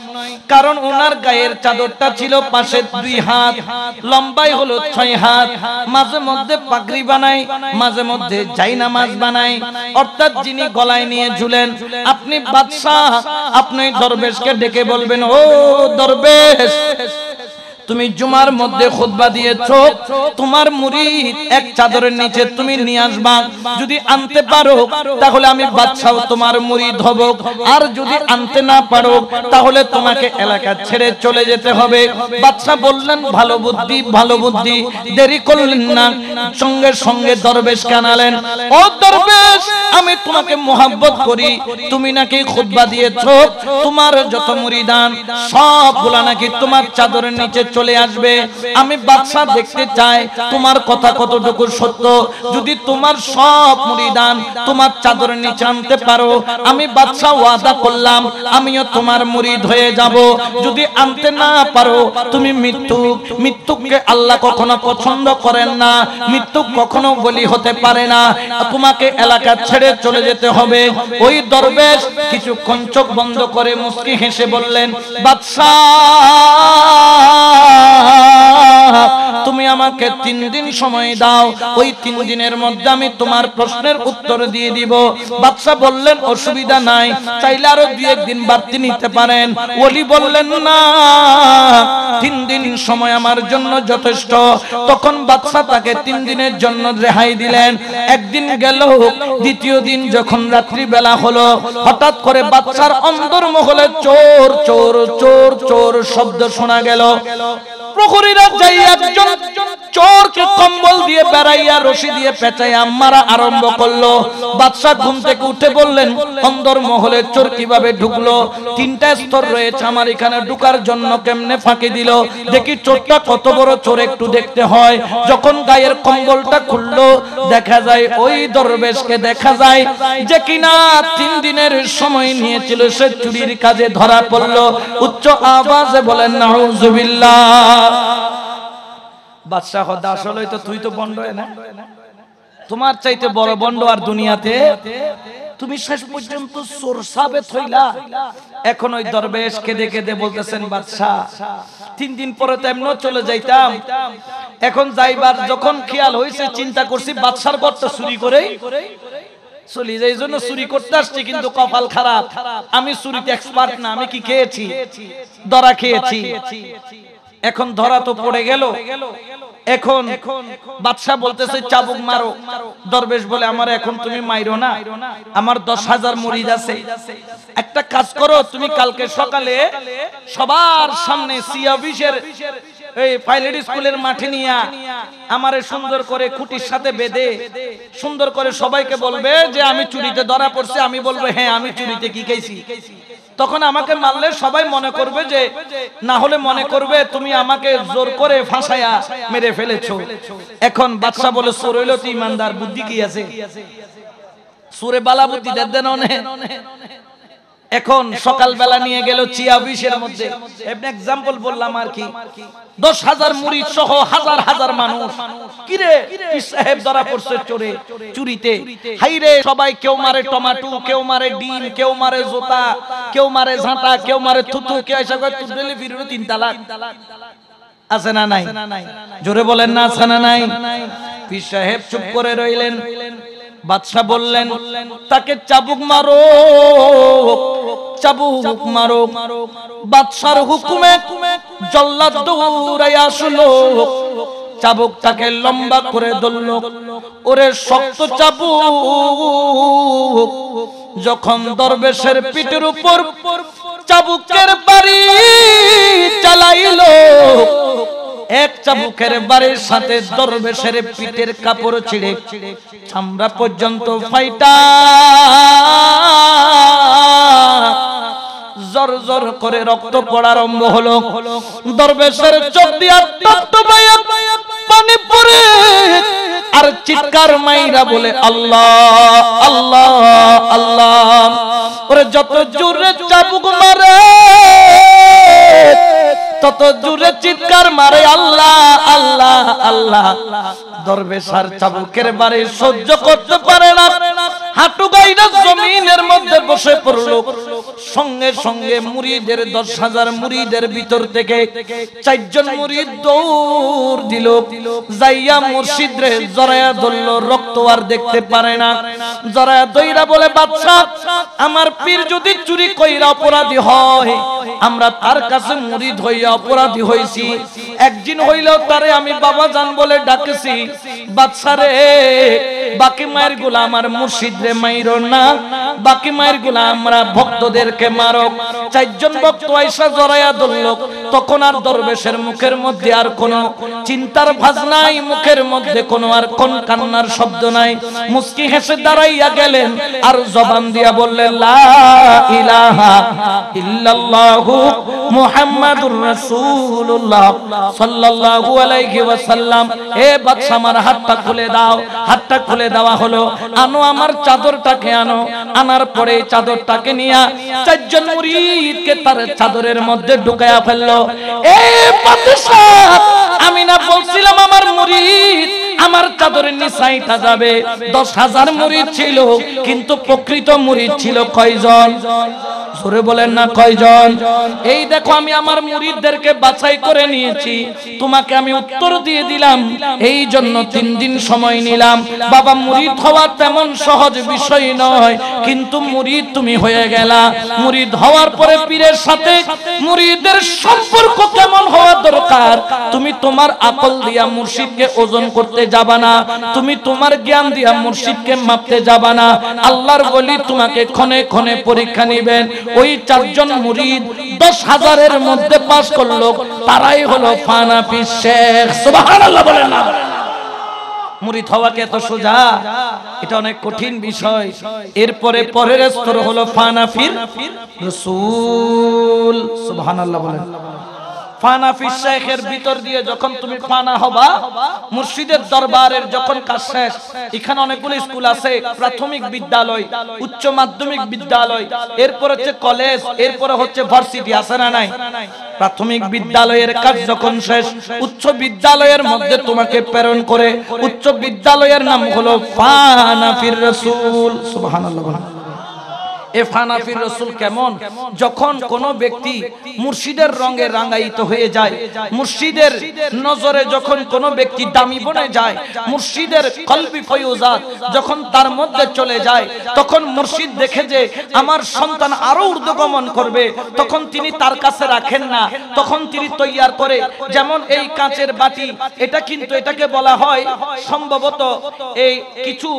কারণ ওনার গায়ের চাদরটা ছিল পাশে 2 হাত, লম্বাই হলো 6 হাত, মাঝে মধ্যে পাগড়ি বানায়, মাঝে মধ্যে জায়নামাজ বানায়, অর্থাৎ যিনি গলায় নিয়ে ঝুলেন। আপনি বাদশাহ, আপনি দরবেশকে ডেকে বলবেন, ও দরবেশ, তুমি জুমার মধ্যে খুতবা দিয়েছো, তোমার মুরিদ এক চাদরের নিচে তুমি নিয়ে আসবা। যদি আনতে পারো তাহলে আমি বাদশাহ তোমার মুরিদ হব, আর যদি আনতে না পারো তাহলে তোমাকে এলাকা ছেড়ে চলে যেতে হবে। বাদশাহ বললেন, ভালো বুদ্ধি, ভালো বুদ্ধি। দেরি করলেন না, সঙ্গে সঙ্গে দরবেশ কানালেন, ও দরবেশ, আমি তোমাকে মোহাব্বত করি, তুমি নাকি খুতবা দিয়েছো, তোমার যত মুরিদান সবগুলা নাকি তোমার চাদরের নিচে চলে আসবে। আমি বাদশা দেখতে চাই তোমার কথা কতটুকু সত্য। যদি তোমার সব মুরিদান তোমার চাদরের নিচে আনতে পারো, আমি বাদশা ওয়াদা করলাম আমিও তোমার মুরিদ হয়ে যাব। যদি আনতে না পারো তুমি মৃত্যুকে আল্লাহ কখনো পছন্দ করেন না, মৃত্যু কখনো বলি হতে পারে না, তোমাকে এলাকা ছেড়ে চলে যেতে হবে। ওই দরবেশ কিছুক্ষণ চোখ বন্ধ করে মুস্কি হেসে বললেন, বাদশা তুমি আমাকে 3 দিন সময় দাও, ওই 3 দিনের মধ্যে আমি তোমার প্রশ্নের উত্তর দিয়ে দিব। বাদশা বললেন অসুবিধা নাই, চাইলে আরো 2-1 দিন বাড়তি নিতে পারেন। ওলি বললেন না, 3 দিন সময় আমার জন্য যথেষ্ট। তখন বাদশা তাকে 3 দিনের জন্য রেহাই দিলেন। একদিন গেল, দ্বিতীয় দিন যখন রাত্রি বেলা হলো, হঠাৎ করে বাদশার অন্দরমহলে চোর চোর চোর চোর শব্দ শোনা গেল। প্রহরীরা যাই একজন চোরকে কম্বল দিয়ে বেড়াইয়া রশি দিয়ে পেঁচাইয়া মারা আরম্ভ করলো। বাদশা ঘুম থেকে উঠে বললেন, অন্দর মহলে চোর কিভাবে ঢুকলো? 3টা স্তর রয়েছে, আমার এখানে ঢুকার জন্য কেমনে ফাঁকি দিল? দেখি চোরটা কত বড় চোর, একটু দেখতে হয়। যখন গায়ের কম্বলটা খুললো, দেখা যায় ওই দরবেশকে দেখা যায় যে কিনা 3 দিনের সময় নিয়েছিল, সে চুরির কাজে ধরা পড়লো। উচ্চ আওয়াজে বলেন নাউজুবিল্লাহ। বাদশাহ আসলে তো তুই তো বন্ড না, তোমার চাইতে বড় বন্ড আর দুনিয়াতে, তুমি শেষ পর্যন্ত চোর সাবেত হইলা। এখন ওই দরবেশ কেঁদে কেঁদে বলতেছেন, বাদশাহ 3 দিন পরে তো এমনও চলে যাইতাম, এখন যাইবার যখন খেয়াল হয়েছে চিন্তা করছি বাদশার ঘরটা চুরি করে চলি, এই জন্য চুরি করতে আসছি। কিন্তু কপাল খারাপ, আমি চুরিতে এক্সপার্ট না, আমি কি খেয়েছি? ধরা খেয়েছি। এখন ধরা তো পড়ে গেল। এখন বাদশা বলতেছে চাবুক মারো। দরবেশ বলে, আমার এখন তুমি মাইরো না, আমার 10,000 মুরিদ আছে। একটা কাজ করো, তুমি কালকে সকালে সবার সামনে সি অফিসের এই পাইলট স্কুলের মাঠে নিয়ে আমারে সুন্দর করে খুঁটির সাথে বেঁধে সুন্দর করে সবাইকে বলবে যে আমি চুরিতে ধরা পড়ছি। আমি বলবো হ্যাঁ আমি চুরিতে কি খাইছি। তখন আমাকে মারলে সবাই মনে করবে যে, না হলে মনে করবে তুমি আমাকে জোর করে ফাঁসায়া মেরে ফেলেছো। এখন বাদশা বলে, চোর হইলো তো ইমানদার, বুদ্ধি কি আছে? সুরে বালা বুদ্ধি দেন। এখন সকালবেলা নিয়ে গেল চিয়া অফিসের মধ্যে, এক্সাম্পল বললাম আর কি, 10,000 মুরিদ সহ হাজার হাজার মানুষ। কিরে পীর সাহেব ধরা পড়ছে চোরে চুরিতে। হাইরে সবাই, কেউ মারে টমাটো, কেউ মারে ডিম, কেউ মারে জোতা, কেউ মারে ঝাঁটা, কেউ মারে থুতু, কেউ এসে কয় তুদলে ফিরুনো 3 তালাক। আছে না নাই? জোরে বলেন না, আছে না নাই? পীর সাহেব চুপ করে রইলেন। বাদশা বললেন, তাকে চাবুক মারো, চাবুক মারো। বাদশার হুকুমে জল্লাদ দৌড়াইয়া আসলো, চাবুকটাকে লম্বা করে ধরলো। ওরে শক্ত চাবুক যখন দরবেশের পিঠের উপর চাবুকের বাড়ি চালাইলো, এক চাবুকের বাড়ির সাথে দরবেশের পিঠের কাপড় ছিঁড়ে চামড়া পর্যন্ত ফাইটা জর জর করে রক্ত পড়া আরম্ভ হলো। দরবেশের চোখ দিয়া টপটপায়া পানি পড়ে আর চিৎকার মাইরা বলে, আল্লাহ আল্লাহ আল্লাহ। ওরে যত জোরে চাবুক মারে তত জোরে চিৎকার মারে, আল্লাহ আল্লাহ আল্লাহ। দরবেশ আর চাবুকের বাড়ি সহ্য করতে পারে না, হাঁটু গাইরা জমিনের মধ্যে বসে পড়লো। সঙ্গে সঙ্গে মুরিদের 10,000 মুরিদের ভিতর থেকে 4 জন মুরিদ দৌড় দিল, যাইয়া মুর্শিদ রে জড়ায়া ধরল। রক্ত আর দেখতে পারে না, জড়ায়া দইরা বলে, বাদশা আমার পীর যদি চুরি কইরা অপরাধী হয়, আমরা তার কাছে মুরিদ হইয়া অপরাধী হইছি, একদিন হইলেও তারে আমি বাবা জান বলে ডাকেছি। বাদশা রে, বাকি মায়ের গুলা আমার মুর্শিদ রে মাইরো না, বাকি মায়ের গুলা আমরা ভক্তদেরকে মারো। 4 জন ভক্ত আইসা জড়াইয়া ধরল, তখন আর দরবেশের মুখের মধ্যে আর কোনো চিন্তার ভাঁজ নাই, মুখের মধ্যে কোনো আর কোন কান্নার শব্দ নাই। মুস্কি হেসে দাঁড়াইয়া গেলেন আর জবান দিয়া বললেন লা ইলাহা ইল্লাল্লাহু মুহাম্মাদুর রাসূলুল্লাহ সাল্লাল্লাহু আলাইহি ওয়াসাল্লাম। এ বাদশা আমার হাতটা খুলে দাও। হাতটা খুলে দেওয়া হলো। আনো আমার চাদরটাকে আনো। আনার পরে চাদরটাকে নিয়া চারজন মুরিদকে তার চাদরের মধ্যে ঢুকায়া ফেললো। এ বাদশা, আমি না বলছিলাম আমার মুরিদ আমার চাদরের নিচাইটা যাবে। 10,000 মুরিদ ছিল, কিন্তু প্রকৃত মুরিদ ছিল কয়জন? জোরে বলেন না কয়জন? এই দেখো আমি আমার মুরিদদেরকে বাছাই করে নিয়েছি, তোমাকে আমি উত্তর দিয়ে দিলাম। এই জন্য 3 দিন সময় নিলাম। বাবা, মুরিদ হওয়া তেমন সহজ বিষয় নয়, কিন্তু মুরিদ তুমি হয়ে গেলা। মুরিদ হওয়ার পরে পীরের সাথে মুরিদের সম্পর্ক কেমন হওয়া দরকার, তুমি তোমার আকল দিয়া মুর্শিদকে ওজন করতে যাবা না, তুমি তোমার জ্ঞান দিয়া মুর্শিদকে মাপতে যাবা না। আল্লাহর ওলি তোমাকে ক্ষণে ক্ষণে পরীক্ষা নেবেন। ওই 4 জন মুরিদ 10,000-এর মধ্যে পাস করলো, তারাই হলো ফানাফি শেখ। সুবহানাল্লাহ বলেন না? মুরিদ হওয়া কি এত সোজা? এটা অনেক কঠিন বিষয়। এরপরে পরের স্তর হলো ফানাফির রাসূল। সুবহানাল্লাহ বলেন। ফানাফি শেখের ভিতর দিয়ে যখন তুমি ফানা হবা, মুর্শিদের দরবারের যখন কাজ শেষ, এখানে অনেকগুলো স্কুল আছে, প্রাথমিক বিদ্যালয়, উচ্চ মাধ্যমিক বিদ্যালয়, এরপর হচ্ছে কলেজ, এরপর হচ্ছে ভার্সিটি, আছে না নাই? প্রাথমিক বিদ্যালয়ের কাজ যখন শেষ, উচ্চ বিদ্যালয়ের মধ্যে তোমাকে প্রেরণ করে। উচ্চ বিদ্যালয়ের নাম হলো ফানাফির রাসূল। সুবহানাল্লাহ। এ ফানাফির রাসূল কেমন? যখন কোন ব্যক্তি মুর্শিদের রঙে রাঙায়িত হয়ে যায়, মুর্শিদের নজরে যখন কোন ব্যক্তি দামি বনে যায়, মুর্শিদের কলবি ফয়ুজাত যখন তার মধ্যে চলে যায়, তখন মুর্শিদ দেখে যে আমার সন্তান আরো ঊর্ধ্বগমন করবে, তখন তিনি তার কাছে রাখেন না, তখন তিনি তৈয়ার করে। যেমন এই কাঁচের বাটি, এটা কিন্তু এটাকে বলা হয় সম্ভবত এই কিছু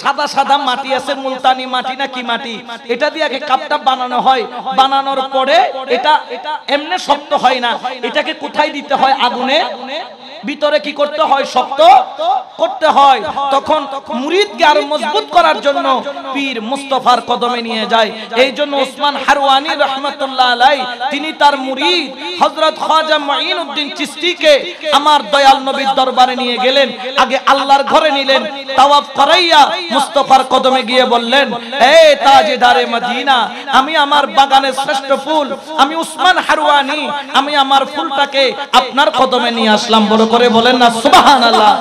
সাদা সাদা মাটি আছে, মুলতানি মাটি না কি মাটি, এটা দিয়ে কাপটা বানানো হয়। বানানোর পরে এটা এমনি শক্ত হয় না, এটাকে কোথায় দিতে হয়? আগুনে ভিতরে কি করতে হয়? শক্ত করতে হয়। তখন মুরিদকে আরো মজবুত করার জন্য পীর মুস্তাফার কদমে নিয়ে যায়। এই জন্য ওসমান হারওয়ানি রাহমাতুল্লাহ আলাইহি তিনি তার মুরিদ হযরত খাজা মুঈনুদ্দিন চিশতিকে আমার দয়াল নবীর দরবারে নিয়ে গেলেন। আগে আল্লাহর ঘরে নিলেন, তাওয়াফ করাইয়া মুস্তাফার কদমে গিয়ে বললেন, এ তাজদারে মদিনা, আমি আমার বাগানের শ্রেষ্ঠ ফুল, আমি ওসমান হারওয়ানি, আমি আমার ফুলটাকে আপনার কদমে নিয়ে আসলাম। বড় করে বলেন না সুবহানাল্লাহ।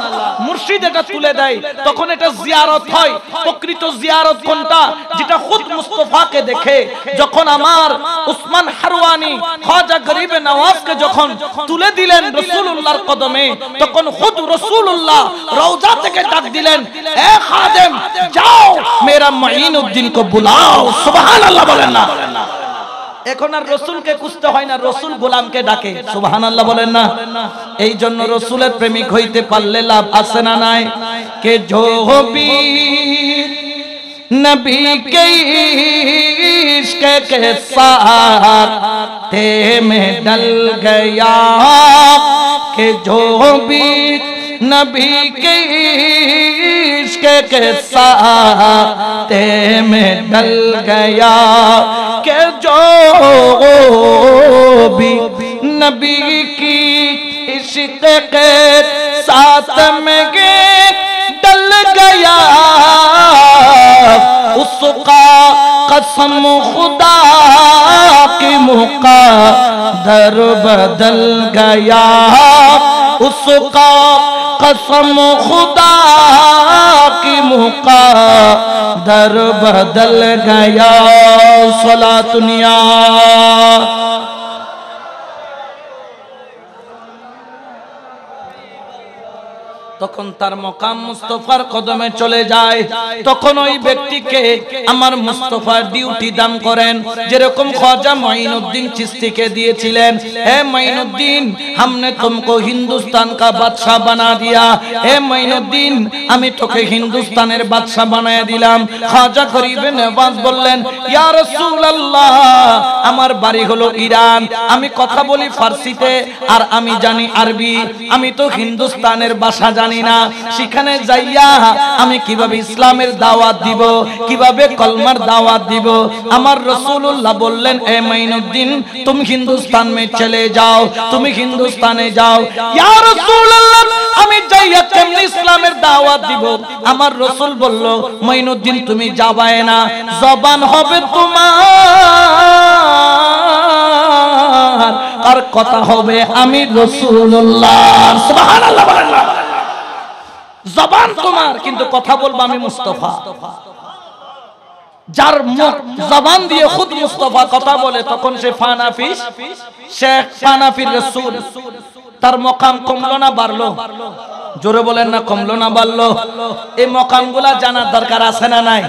মুর্শিদ এটা তুলে দেয়, তখন এটা জিয়ারত হয়। প্রকৃত জিয়ারত কোনটা? যেটা খুদ মুস্তাফাকে দেখে। যখন আমার ওসমান হারওয়ানি খাজা গরিবে নওয়াজকে যখন তুলে দিলেন রাসূলুল্লাহর কদমে, তখন খুদ রাসূলুল্লাহ রওজা থেকে ডাক দিলেন, এ খাদেম যাও মেরা মুঈনুদ্দিন को बुलाओ। সুবহানাল্লাহ বলেন না? এখন আর রসুলকে খুঁজতে হয় না, রসুল গোলামকে ডাকে। সুবহানাল্লাহ বলেন না? এই জন্য রসুলের প্রেমিক হইতে পারলে লাভ আছে না নাই? কে जो भी नबी के इश्क के साथ में डल गया, के जो भी नबी के इश्क के साथ में डल गया, के जो भी नबी की इश्क के साथ में डल गया, उसका कसम खुदा की मुक़द्दर बदल गया, उसका कसम खुदा की मुक़द्दर बदल गया। सलातुनिया তখন তার মকাম মুস্তাফার কদমে চলে যায়। তখন ওই ব্যক্তিকে আমার মুস্তাফা ডিউটি দান করেন, যেরকম খ্বাজা মাইনুদ্দিন চিশতিকে দিয়েছিলেন। হে মাইনুদ্দিন, हमने तुमको हिंदुस्तान का बादशाह बना दिया। हे মাইনুদ্দিন, আমি তোকে হিন্দুস্তানের বাদশা বানায় দিলাম। খাজা গরিবে নওয়াজ বললেন, ইয়া রাসূলুল্লাহ, আমার বাড়ি হলো ইরান, আমি কথা বলি ফার্সিতে আর আমি জানি আরবি, আমি তো হিন্দুস্তানের ভাষা জানি না। সেখানে যাইয়া আমি কিভাবে ইসলামের দাওয়াত দিব, কিভাবে কলমার দাওয়াত দিব? আমার রাসূলুল্লাহ বললেন, এ মাইনুদ্দিন, তুমি হিন্দুস্তান মে চলে যাও, তুমি হিন্দুস্তানে যাও। ইয়া রাসূলুল্লাহ, আমি যাইয়া কেমনে ইসলামের দাওয়াত দিব? আমার রাসূল বলল, মাইনুদ্দিন তুমি যাবায় না, জবান হবে তোমার আর কথা হবে আমি রাসূলুল্লাহ। সুবহানাল্লাহ, বলেন না। জবান তোমার, কিন্তু কথা বলবো আমি মুস্তাফা। যার মুখ জবান দিয়ে খুদ মুস্তাফা কথা বলে, তখন সে ফানাফিস, শেখ ফানাফির রাসূল। তার মকাম কমলো না বাড়লো? জোরে বলেন না, কমলো না বাড়লো? এই মকামগুলা জানার দরকার আছে না নাই?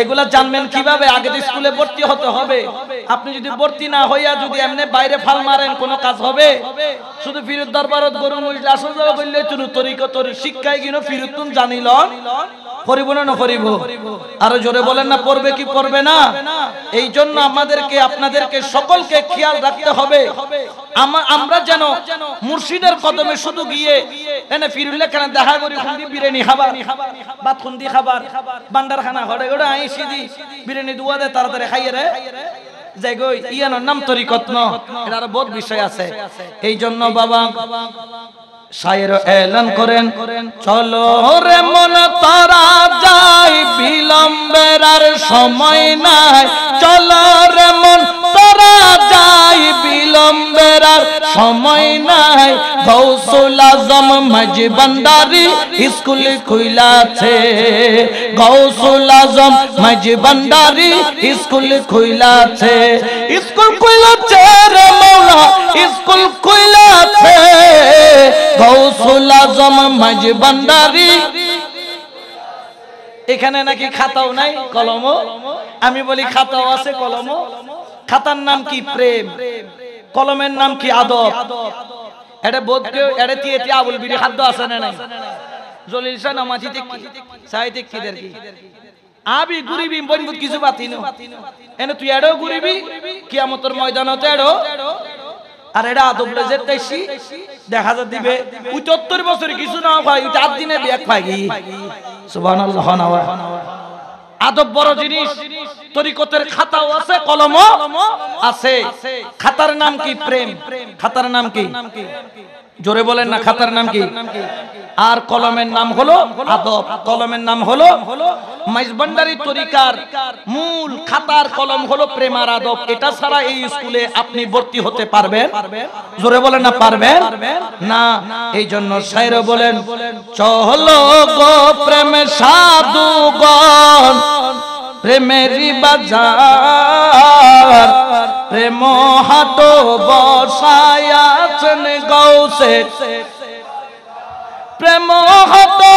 এগুলা জানবেন কিভাবে? আগে তো স্কুলে ভর্তি হতে হবে। আপনি যদি ভর্তি না হইয়া যদি এমনি বাইরে ফাল মারেন, কোনো কাজ হবে? শুধু ফিরত দরবারত গরু মহিলা আসল যাওয়া বললে তুমি তরিকতর শিক্ষায় কিনো ফিরতুন জানিল করিব না না করিব? আরো জোরে বলেন না, পড়বে কি পড়বে না? এই জন্য আমাদেরকে আপনাদেরকে সকলকে খেয়াল রাখতে হবে, আমরা যেন মুর্শিদের কদমে শুধু গিয়ে এনে ফিরুল্লাহ কেন দেখা করি, খুন্দি বিরিয়ানি খাবার, ভাত খুন্দি খাবার, বান্ডার খানা ঘরে ঘরে আইসি দি বিরিয়ানি দুয়া দে তাড়াতাড়ি খাইয়ে রে যাই গো, ইয়ানোর নাম তরিকত ন, এটার বহুত বিষয় আছে। এই জন্য বাবা শায়ের এলান করেন, চলো রে মন তারা যাই, বিলম্বের আর সময় নাই। চলো রে মন তারা যাই, বিলম্বের আর সময় নাই। গৌসুল আজম মাঝি ভান্ডারি স্কুল খুইলাছে, গৌসুল আজম মাঝি ভান্ডারি স্কুল খুইলাছে, স্কুল খুইলাছে রে মৌলা, স্কুল খুইলাছে। গৌসুল আজম মাঝি ভান্ডারি। এখানে নাকি খাতাও নাই, কলমও। আমি বলি খাতাও আছে, কলমও। খাতার নাম কি? প্রেম। কলমের নাম কি? আদব। এটা বোধ কেউ এটা দিয়ে আবুল বিড়ি খাদ্য আছে না নাই? জলিল শাহ নামাজি সাহিত্যিক কিদের কি আবি গুরিবি বনবুত কিছু বাতিনো এনে তুই এড়ো গুরিবি কিয়ামতের ময়দানতে এড়ো। আর এটা আদব লেজে তাইছি দেখা যা দিবে ৭৫ বছরে কিছু না হয়, ৮ দিনে ব্যাগ পাই। সুবহানাল্লাহ। আদব বড় জিনিস। তরিকতের খাতাও আছে, কলমও আছে। খাতার নাম কি? প্রেম। খাতার নাম কি? জোরে বলেন না, খাতার নাম কি? আর কলমের নাম হলো আদব। কলমের নাম হলো মাইজভান্ডারি তরিকার মূল খাতার কলম হলো প্রেম আর আদব। এটা ছাড়া এই স্কুলে আপনি ভর্তি হতে পারবেন? জোরে বলেন না, পারবেন না। এই জন্য শায়র বলেন, চলো গো প্রেমে সাধুগণ, প্রেমেরই বাজার, প্রেম হাটো বসায়াছেন গৌসে, প্রেম হাটো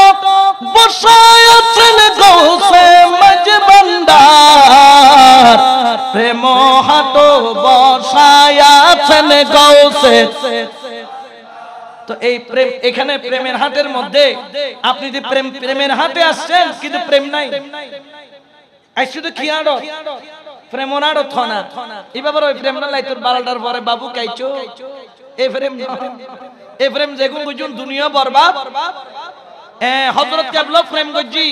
বসায়াছেন গৌসে মাঝভান্ডার, প্রেম হাটো বসায়াছেন গৌসে। তো এই প্রেম, এখানে প্রেমের হাটের মধ্যে আপনি যে প্রেমের হাটে আসছেন কিন্তু প্রেম নাই, শুধু কি আড়ো প্রেম আড়ো থনা এবার ওই প্রেম না লাই তোর 12টার পরে বাবু কাইছো এই প্রেম যেগুন বুঝুন দুনিয়া বরবাদ। হযরত কেবলা প্রেম গজ্জি,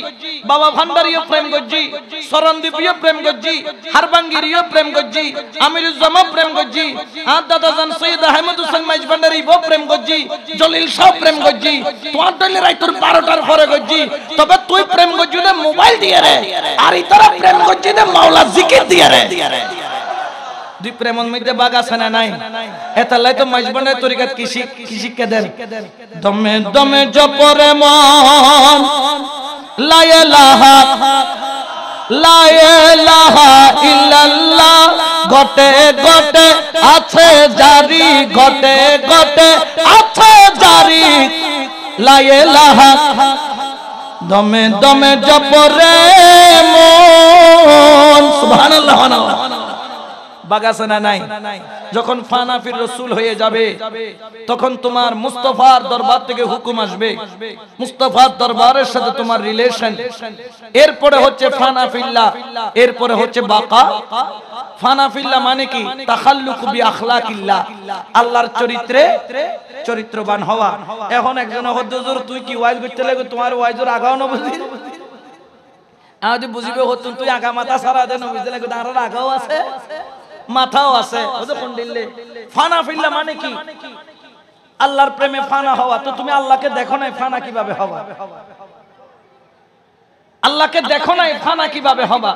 বাবা ভান্ডারিও প্রেম গজ্জি, সরন্দীপিও প্রেম গজ্জি, হারবাঙ্গিরিও প্রেম গজ্জি, আমিরুজ্জামা প্রেম গজ্জি, আর দাদা জান সৈয়দ আহমদ হোসেন মাইজ ভান্ডারি ও প্রেম গজ্জি, জলিল শাহ প্রেম গজ্জি। তোমার দলে রাই তোর 12টার পরে গজ্জি। তবে তুই প্রেম গজ্জি দে মোবাইল দিয়ে রে, আর ইতারা প্রেম গজ্জি দে মাওলা জিকির দিয়ে রে। দুই প্রেমন মধ্যে বাগ আছে না নাই? এতালাই তো মাইজবানের তরিকাত কি শিক্ষা দেন? দমে দমে জপরে মন লা ইলাহা লা ইলাহা ইল্লাল্লাহ, গটে গটে আছে জারি, গটে গটে আছে জারি, লা ইলাহা দমে দমে জপরে মন সুবহানাল্লাহ। বাগাছে না নাই? যখন ফানাফির রাসূল হয়ে যাবে তখন তোমার মুস্তাফার দরবার থেকে হুকুম আসবে, মুস্তাফার দরবারের সাথে তোমার রিলেশন, এরপরে হচ্ছে ফানাফিল্লাহ, এরপরে হচ্ছে বাকা। ফানাফিল্লাহ মানে কি? তাখাল্লুক বি আখলাকিল্লাহ, আল্লাহর চরিত্রে চরিত্রবান হওয়া। এখন একজন হুজুর তুই কি ওয়াইজ করতে লাগে, তোমার ওয়াইজের আগাও না বুঝি আজ বুঝিবে হতুন তুই আগা মাথা সারা দেন বুঝতে লাগে তার আগাও আছে মাথাও আছে। ফানা ফিল্লা মানে কি? আল্লাহর প্রেমে ফানা হওয়া। তো তুমি আল্লাহকে দেখো নাই, ফানা কিভাবে হবা? আল্লাহকে দেখো নাই, ফানা কিভাবে হবা?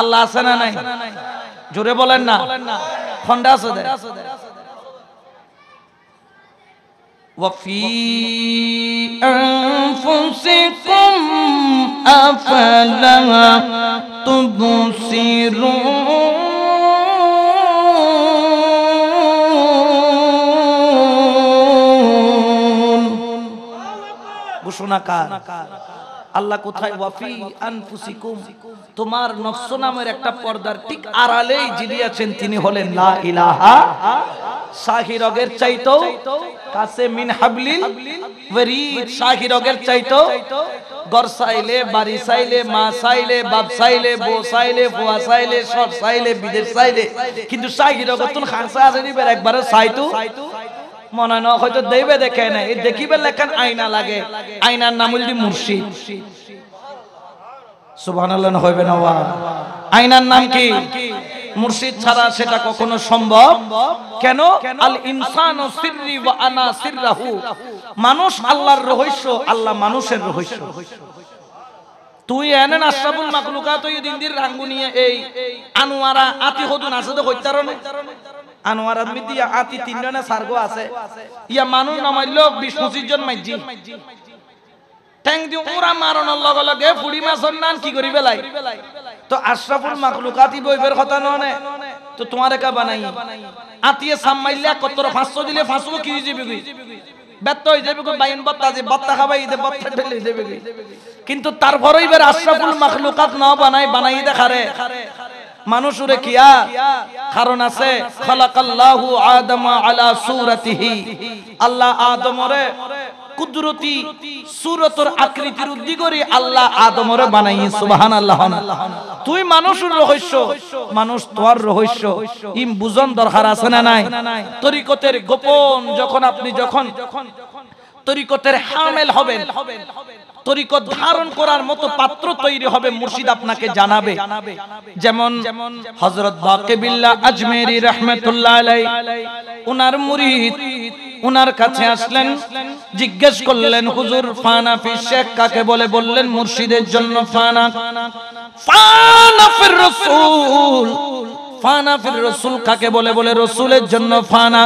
আল্লাহ আছে না নাই? জোরে বলেন না, খন্ডা আছে দে। وفي أنفسكم أفلا تبصرون ঘোষণা কার? আল্লাহ কোথায়? ওয়াফি আনফুসিকুম, তোমার নফস নামের একটা পর্দার ঠিক আড়ালেই যিনি আছেন তিনি হলেন লা ইলাহা। শাহিরগের চাইতো কাছে মিন হাবলিল ওয়ারিদ, শাহিরগের চাইতো ঘর চাইলে, বাড়ি চাইলে, মা চাইলে, বাপ চাইলে, বউ চাইলে, ফুয়া চাইলে, সব চাইলে, বিদেশ চাইলে, কিন্তু শাহিরগর তুন খানসা আছে নিবের একবারে চাইতো মনে ন হয়তো দেবে দেখে না, এই দেখিবে লেখান আয়না লাগে, আয়নার নাম হল মুর্শিদ। সুবহানাল্লাহ হইবে না? আয়নার নাম কি? মুর্শিদ ছাড়া সেটা কখনো সম্ভব কেন? আল ইনসানু সিররি ওয়া আনা সিররাহু, মানুষ আল্লাহর রহস্য, আল্লাহ মানুষের রহস্য। তুই এনেন আশরাফুল মাখলুকাত এই দিন দিন রাঙ্গু নিয়ে এই আনোয়ারা আতি হদুন আছে তো কইতার না আনোয়ারা মিদিয়া আতি তিনজনে সার্গো আছে, ইয়া মানুষ না মারলো 20-25 জন মাইজি ট্যাং দি ওরা মারণের লগে লগে ফুড়ি মাছর নান কি করি বেলাই। তো আশরাফুল মাখলুকাতি বইবের কথা ননে, তো তোমার একা বানাই আতিয়ে সামাইলে কত 500 দিলে 500 কি যাবে কি ব্যর্থ হয়ে যাবে কো বাইন বত্তা যে বত্তা খাবাই দে বত্তা ঢেলে যাবে কি। কিন্তু তারপরেই বের আশরাফুল মাখলুকাত না বানাই দেখারে মানুষরে কিয়া কারণ আছে। খালাকাল্লাহু আদমা আলা সূরাতিহি, আল্লাহ আদমরে কুদরতি সূরতের আকৃতির উদ্দি করে আল্লাহ আদমরে বানাই। সুবহানাল্লাহ। তুই মানুষের রহস্য, মানুষ তোর রহস্য, ইম বুঝন দরকার আছে না নাই? তরিকতের গোপন যখন আপনি যখন তরিকতের হামেল হবেন, তরিকত ধারণ করার মতো পাত্র তৈরি হবে, মুর্শিদ আপনাকে জানাবে। যেমন হযরত বাকিবিল্লাহ আজমেরি রাহমাতুল্লাহ আলাইহি, উনার মুরিদ উনার কাছে আসলেন, জিজ্ঞেস করলেন হুজুর ফানাফি শেখ কাকে বলে? বললেন মুর্শিদের জন্য ফানা। ফানাফির রাসূল, ফানাফির রাসূল কাকে বলে? বলে রাসূলের জন্য ফানা।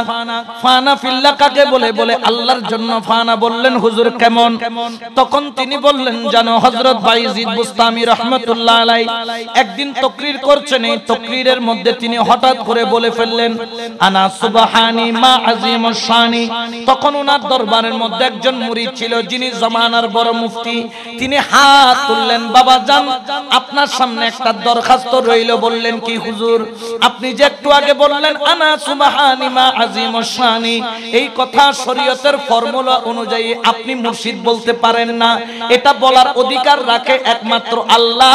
ফানাফিল্লাহ কাকে বলে? বলে আল্লাহর জন্য ফানা। বললেন হুজুর কেমন? তখন তিনি বললেন জানো হযরত বাইজিদ বুস্তামি রাহমাতুল্লাহ আলাইহি একদিন তাকরীর করছেন, এই তাকরীরের মধ্যে তিনি হঠাৎ করে বলে ফেললেন আনা সুবহানি মা আযীমুশ শানি। তখন ওনার দরবারের মধ্যে একজন মুরিদ ছিল যিনি জামানার বড় মুফতি, তিনি হাত তুললেন, বাবা জান আপনার সামনে একটা দরখাস্ত রইল। বললেন কি হুজুর? আপনি যে একটু আগে বললেন আনা সুবহানি মা আযীমুশ শানি, এই কথা শরীয়তের ফর্মুলা অনুযায়ী আপনি মুর্শিদ বলতে পারেন না, এটা বলার অধিকার রাখে একমাত্র আল্লাহ।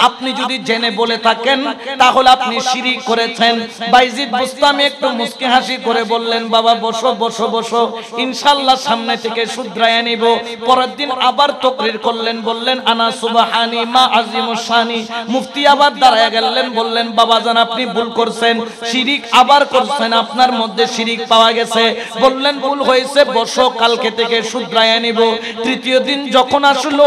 আপনি যদি জেনে বলে থাকেন তাহলে আপনি শিরক করেছেন। বাইজিদ বুস্তামি একটু মুস্কি হাসি করে বললেন বাবা বসো বসো বসো, ইনশাআল্লাহ সামনে থেকে শুধরায় নিব। পরের দিন আবার তাকরীর করলেন, বললেন আনা সুবহানি মা আযীমুশ শানি। মুফতি আবার দাঁড়ায় গেলেন, বললেন বাবা জান আপনি ভুল করছেন, শিরিক আবার করছেন, আপনার মধ্যে শিরিক পাওয়া গেছে। বললেন ভুল হয়েছে, বসো কালকে থেকে শুধরায় নিব। তৃতীয় দিন যখন আসলো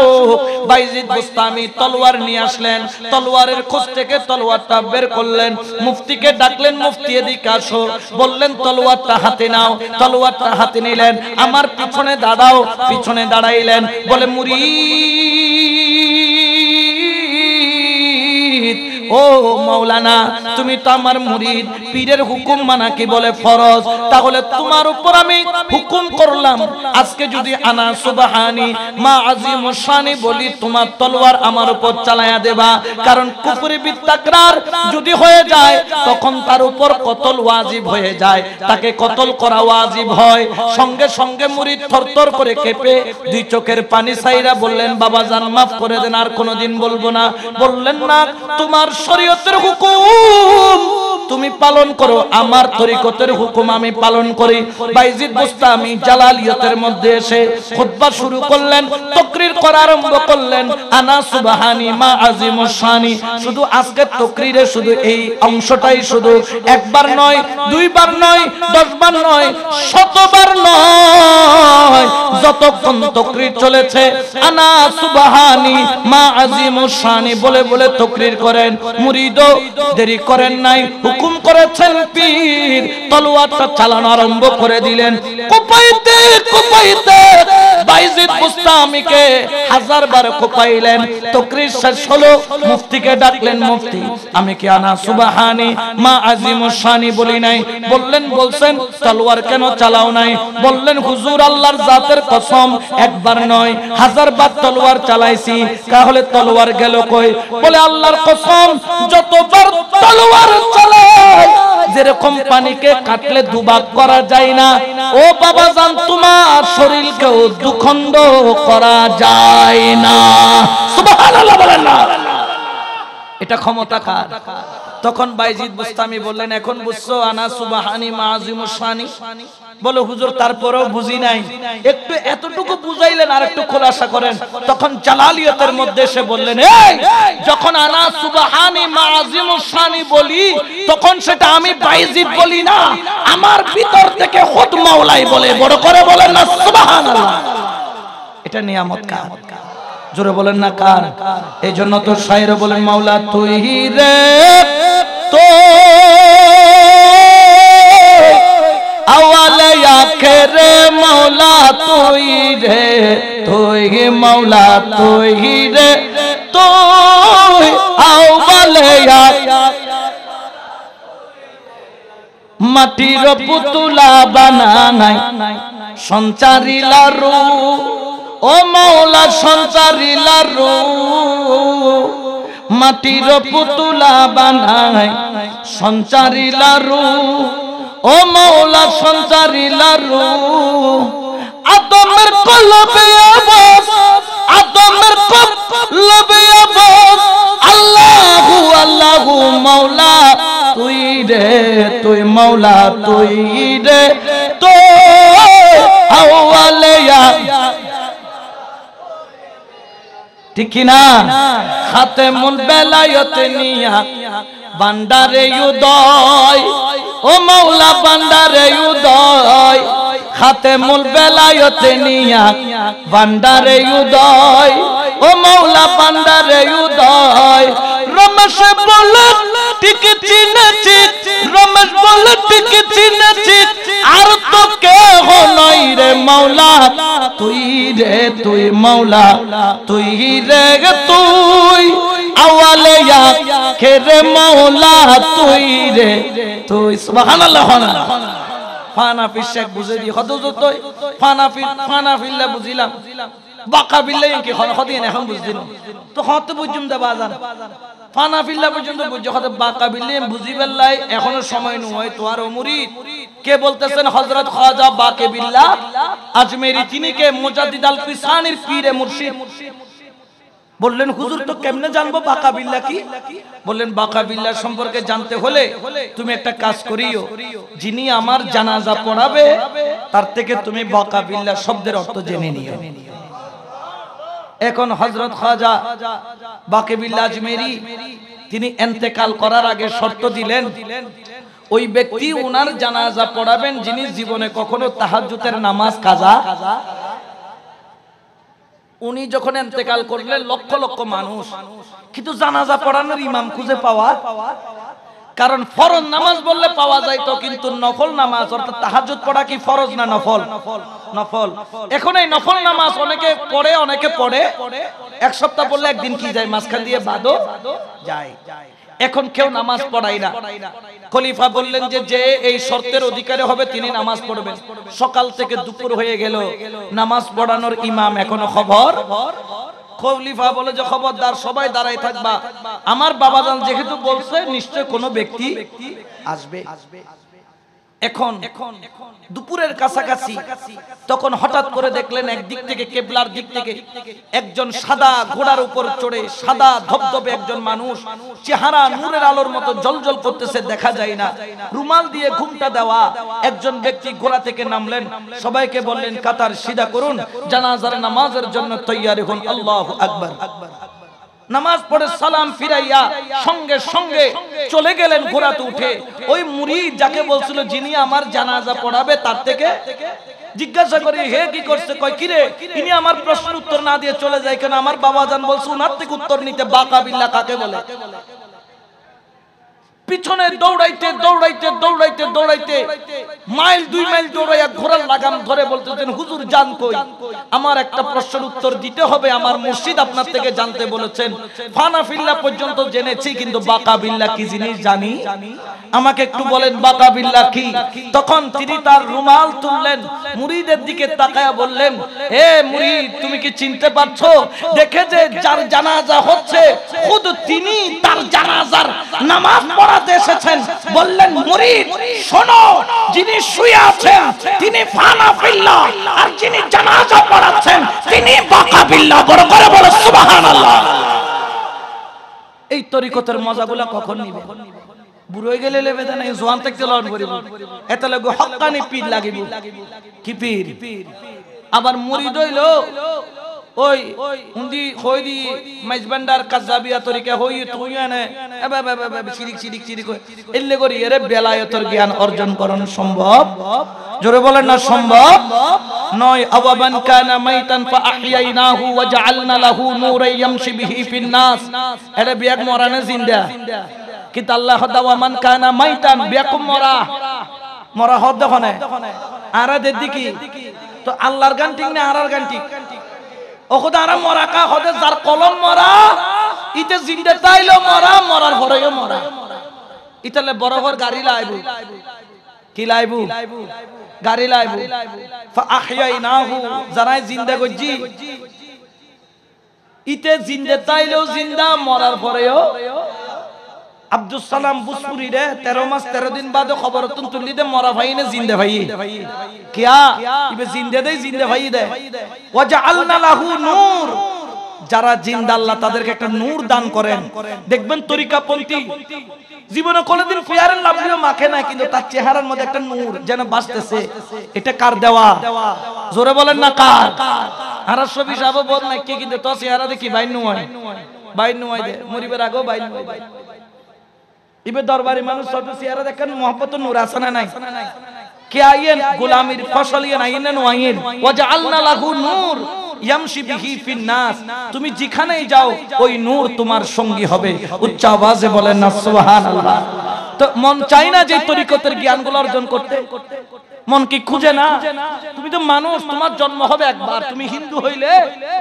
বাইজিদ বুস্তামি তলোয়ার নিয়ে আসলেন, তলোয়ারের খোঁজ থেকে তলোয়ারটা বের করলেন, মুফতিকে ডাকলেন, মুফতি এদিকে আসো। বললেন তলোয়ারটা হাতে নাও, তলোয়ারটা হাতে নিলেন, আমার পিছনে দাঁড়াও, পিছনে দাঁড়াইলেন। বলে মুরিদ ও মাওলানা তুমি তো আমার মুরিদ, পীরের হুকুম মানা কি বলে ফরজ, তাহলে তোমার উপর আমি হুকুম করলাম আজকে যদি আনা সুবহানি মা আজিমুশ শানি বলি তোমার তলোয়ার আমার উপর চালায়া দেবা, কারণ কুফরি বিত্তাকরার যদি হয়ে যায় তখন তার উপর কতল ওয়াজিব হয়ে যায়, তাকে কতল করা ওয়াজিব হয়। সঙ্গে সঙ্গে মুরিদ থরথর করে কেঁপে দুই চোখের পানি ছাইরা বললেন বাবা জান মাফ করে দেন, আর কোনোদিন বলবো না। বললেন না, তোমার শরীয়তের হুকুম তুমি পালন করো, আমার তরিকতের হুকুম আমি পালন করি। বাইজিদ বুস্তামি জালালিয়তের মধ্যে এসে খুতবা শুরু করলেন, তাকরীর করা আরম্ভ করলেন, আনা সুবহানি মা আজিমুশ শানি। শুধু আজকে তাকরীরে শুধু এই অংশটাই শুধু একবার নয়, দুইবার নয়, 10 বার নয়, 100 বার নয়, যতক্ষণ তাকরীর চলেছে আনা সুবহানি মা আজিমুশ শানি বলে বলে তাকরীর করেন। মুরিদও দেরি করেন নাই, হুকুম করেছেন পীর, তলোয়ারটা চালানো আরম্ভ করে দিলেন। কোপাইতে কোপাইতে বাইজিদ বুস্তামিকে 1000 বার কোপাইলেন। তাকরীর শেষ হলো, মুফতিকে ডাকলেন, মুফতি আমি কি আনা সুবহানি মা আজিমুশ শানি বলি নাই? বললেন বলছেন, তলোয়ার কেন চালাও নাই? বললেন হুজুর আল্লাহর জাতের কসম একবার নয় 1000 বার তলোয়ার চালাইছি, তাহলে তলোয়ার গেল কই? বলে আল্লাহর কসম যতবার তলোয়ার চালাই যেরকম পানিকে কাটলে দুভাগ করা যায় না, ও বাবা জান তোমার শরীরকেও দুখণ্ড করা যায় না। সুবহানাল্লাহ বলেন না, এটা ক্ষমতা কার? তখন বাইজিদ বুস্তামি বললেন এখন বুঝছো আনা সুবহানি মা আজিমুশ শানি? বলে হুজুর তারপরেও বুঝি নাই, একটু এতটুকু বুঝাইলেন আর একটু খোলাসা করেন। তখন জালালিয়তের মধ্যে এসে বললেন এই যখন আনা সুবহানি মা আজিমুশ শানি বলি তখন সেটা আমি বাইজিদ বলি না, আমার ভিতর থেকে খুদ মাওলাই বলে। বড় করে বলেন না সুবহানাল্লাহ। এটা নিয়ামত কার? জোরে বলেন না কার? এই জন্য তো শায়ের বলেন মাওলা তুই রে তো আওয়ালে আখেরে মাওলা তুই রে, তুই মাওলা তুই রে তুই আওয়ালে মাটির পুতুলা বানানাই সঞ্চারিলা রু, ও মাওলা সঞ্চারিলা রু, মাটির পুতুলা বানাই সঞ্চারিলা রু, ও মাওলা সঞ্চারিলা রু। আদমের কলবে আবাস, আদমের কলবে আবাস, আল্লাহু আল্লাহু মাওলা তুই রে, তুই মাওলা তুই রে তো আওয়ালিয়া। ঠিক কি না? খাতেমুল বেলায়েত নিয়া বান্দারে উদয়, ও মাওলা বান্দারে উদয়, খাতেমুল বেলায়েত নিয়া বান্দারে উদয়, ও মাওলা বান্দারে উদয়। রমেশ বলে ঠিক চিনেছি, রমেশ বলে ঠিক চিনেছি, আর তো কেহ নাই রে মাওলা তুই রে, তুই মাওলা তুই রে, তুই আওয়ালে আখেরে মাওলা তুই রে তুই। সুবহানাল্লাহ। ফানাফি শেখ বুঝে দি হদ যতই ফানাফিল্লা বুঝিলাম, বাকা বিল্লাই কি হদিন এখন বুঝদিন তো হতে বুঝুম দে বাজান। ফানাফিল্লা পর্যন্ত বুঝে হতে বাকা বিল্লাই বুঝি বেল্লাই, এখনো সময় নয়। তো আর মুরিদ কে বলতেছেন হযরত খাজা বাকে বিল্লাহ আজমেরি, তিনি কে মুজাদ্দিদ আল ফিসানির পীরে মুর্শিদ। বললেন হুজুর তো কেমনে জানবো বাকা বিল্লাহ কি? বললেন বাকা বিল্লাহ সম্পর্কে জানতে হলে তুমি একটা কাজ করিও, যিনি আমার জানাজা পড়াবে তার থেকে তুমি বাকা বিল্লাহ শব্দের অর্থ জেনে নিও। এখন হযরত খাজা বাকে বিল্লাহ আজমেরি তিনি ইন্তেকাল করার আগে শর্ত দিলেন ওই ব্যক্তি ওনার জানাজা পড়াবেন যিনি জীবনে কখনো তাহাজ্জুদের নামাজ কাজা। উনি যখন ইন্তেকাল করলেন লক্ষ লক্ষ মানুষ, কিন্তু জানাজা পড়ানোর ইমাম খুঁজে পাওয়া, কারণ ফরজ নামাজ বললে পাওয়া যাইতো, কিন্তু নফল নামাজ অর্থাৎ তাহাজ্জুদ পড়া কি ফরজ না নফল? নফল। এখন এই নফল নামাজ অনেকে পড়ে, অনেকে পড়ে এক সপ্তাহ পড়লে একদিন কি যায়, মাঝখান দিয়ে বাদও যায়। এখন কেউ নামাজ পড়ায় না। খলিফা বললেন যে যে এই শর্তের অধিকারী হবে তিনি নামাজ পড়বেন। সকাল থেকে দুপুর হয়ে গেল, নামাজ পড়ানোর ইমাম এখনো খবর। খলিফা বলে যে খবরদার, সবাই দাঁড়ায় থাকবা, আমার বাবাজান যেহেতু বলছে নিশ্চয় কোনো ব্যক্তি আসবে। এখন দুপুরের কাছাকাছি তখন হঠাৎ করে দেখলেন একদিক থেকে, কেবলার দিক থেকে একজন সাদা ঘোড়ার উপর চড়ে, সাদা ধবধবে একজন মানুষ, চেহারা নূরের আলোর মতো জ্বলজ্বল করতেছে, দেখা যায় না, রুমাল দিয়ে ঘুমটা দেওয়া একজন ব্যক্তি ঘোড়া থেকে নামলেন, সবাইকে বললেন কাতার সিধা করুন, জানাজার নামাজের জন্য তৈয়ার হন। আল্লাহু আকবার। নামাজ পড়ে সালাম ফিরাইয়া সঙ্গে সঙ্গে চলে গেলেন ঘোড়াতে উঠে। ওই মুরিদ যাকে বলছিল যিনি আমার জানাজা পড়াবে, তার থেকে জিজ্ঞাসা করি হে কি করছে, কয় কিরে ইনি আমার প্রশ্নের উত্তর না দিয়ে চলে যায় কেন? আমার বাবাজান বলছে উনার থেকে উত্তর নিতে। বাকা বিল্লাহ কাকে বলে? পিছনে দৌড়াইতে দৌড়াইতে দৌড়াইতে দৌড়াইতে মাইল 2 মাইল দৌড়াইয়া ঘোড়ার লাগাম ধরে বলতেছেন হুজুর জান কই? আমার একটা প্রশ্নের উত্তর দিতে হবে, আমার মুর্শিদ আপনার থেকে জানতে বলেছেন। ফানা ফিল্লাহ পর্যন্ত জেনেছি, কিন্তু বাকা বিল্লাহ কি জিনিস জানি, আমাকে একটু বলেন বাকা বিল্লাহ কি? তখন তিনি তার রুমাল তুললেন, মুরিদের দিকে তাকায়া বললেন, হে মুরিদ তুমি কি চিনতে পারছো? দেখে যে যার জানাজা হচ্ছে খুদ তিনি তার জানাজার নামাজ পড়াতে এসেছেন। বললেন মুরিদ শোনো, যিনি শুয়ে আছেন তিনি ফানা ফিল্লাহ, আর যিনি জানাজা পড়াচ্ছেন তিনি বাকা বিল্লাহ। বড় করে বলো সুবহানাল্লাহ। এই তরিকতের মজাগুলা কখন নিবে? বুড়ো হয়ে গেলে লেবে না, জোয়ান থেকে লড় করিব, এত লাগবে হক্কানি পীর লাগিব। কি পীর? আবার মুরিদ হইল ওই উন্দি হইদি মাইজবান্ডার কাজাবিয়া তরিকা হই তুই এনে এবা এবা চিরিক চিরিক চিরিক এল্লে করি এর বেলায়েতের জ্ঞান অর্জন করন সম্ভব? জোরে বলেন না সম্ভব নয়। আওয়াবান কানা মাইতান ফাআহইয়ানাহু ওয়া জাআলনা লাহু নূরান ইয়ামশি বিহি ফিন নাস। এর বিয়াক মরানে জিন্দা, কিন্তু আল্লাহ দাওয়া মান কানা মাইতান বিয়াকুম মরা মরা হদ দেখনে আরাদের দিকে তো আল্লাহর গান ঠিক না আরার গান ঠিক? ওখদা আরা মরা কা হদে যার কলম মরা ইতে জিন্দা তাইলো মরা, মরার পরেও মরা। ইতালে বরাবর গাড়ি লাইবু, কি লাইবু? গাড়ি লাইবু। ফাআহইয়ানাহু জানাই জিন্দা গজি, ইতে জিন্দা তাইলো জিন্দা, মরার পরেও। আব্দুল সালাম বুসপুরি রে 13 মাস 13 দিন বাদে খবর তুলি দে মরা ভাই নে জিন্দা ভাই কিয়া ইবে জিন্দা দেই জিন্দা ভাই দে। ওয়া জাআলনা লাহু নূর, যারা জিন্দা আল্লাহ তাদেরকে একটা নূর দান করেন। দেখবেন তরিকাপন্থী জীবনে কোনোদিন ফেয়ারের লাভলিও মাখে না, কিন্তু তার চেহারার মধ্যে একটা নূর যেন বাসতেছে। এটা কার দেওয়া? জোরে বলেন না কার? আরাশ রবি সাহেব বল না কে, কিন্তু তো চেহারা দেখি বাইনু হয়, বাইনু হয় দে মরিবার আগেও বাইনু হয় দে। ইবে দরবারি মানুষ সব চেহারা দেখেন মোহাম্মত নূর আছে না নাই? কে আইয়েন গোলামির ফসলিয়েন আইয়েন ওয়াইয়েন ওয়া জাআলনা লাহু নূর ইয়ামশি বিহি ফিন নাস। তুমি যেখানেই যাও ওই নূর তোমার সঙ্গী হবে। উচ্চ আওয়াজে বলেন না সুবহানাল্লাহ। তো মন চাই না যে তরিকতের জ্ঞানগুলো অর্জন করতে? মন কি খুঁজে না? তুমি তো মানুষ, তোমার জন্ম হবে একবার। তুমি হিন্দু হইলে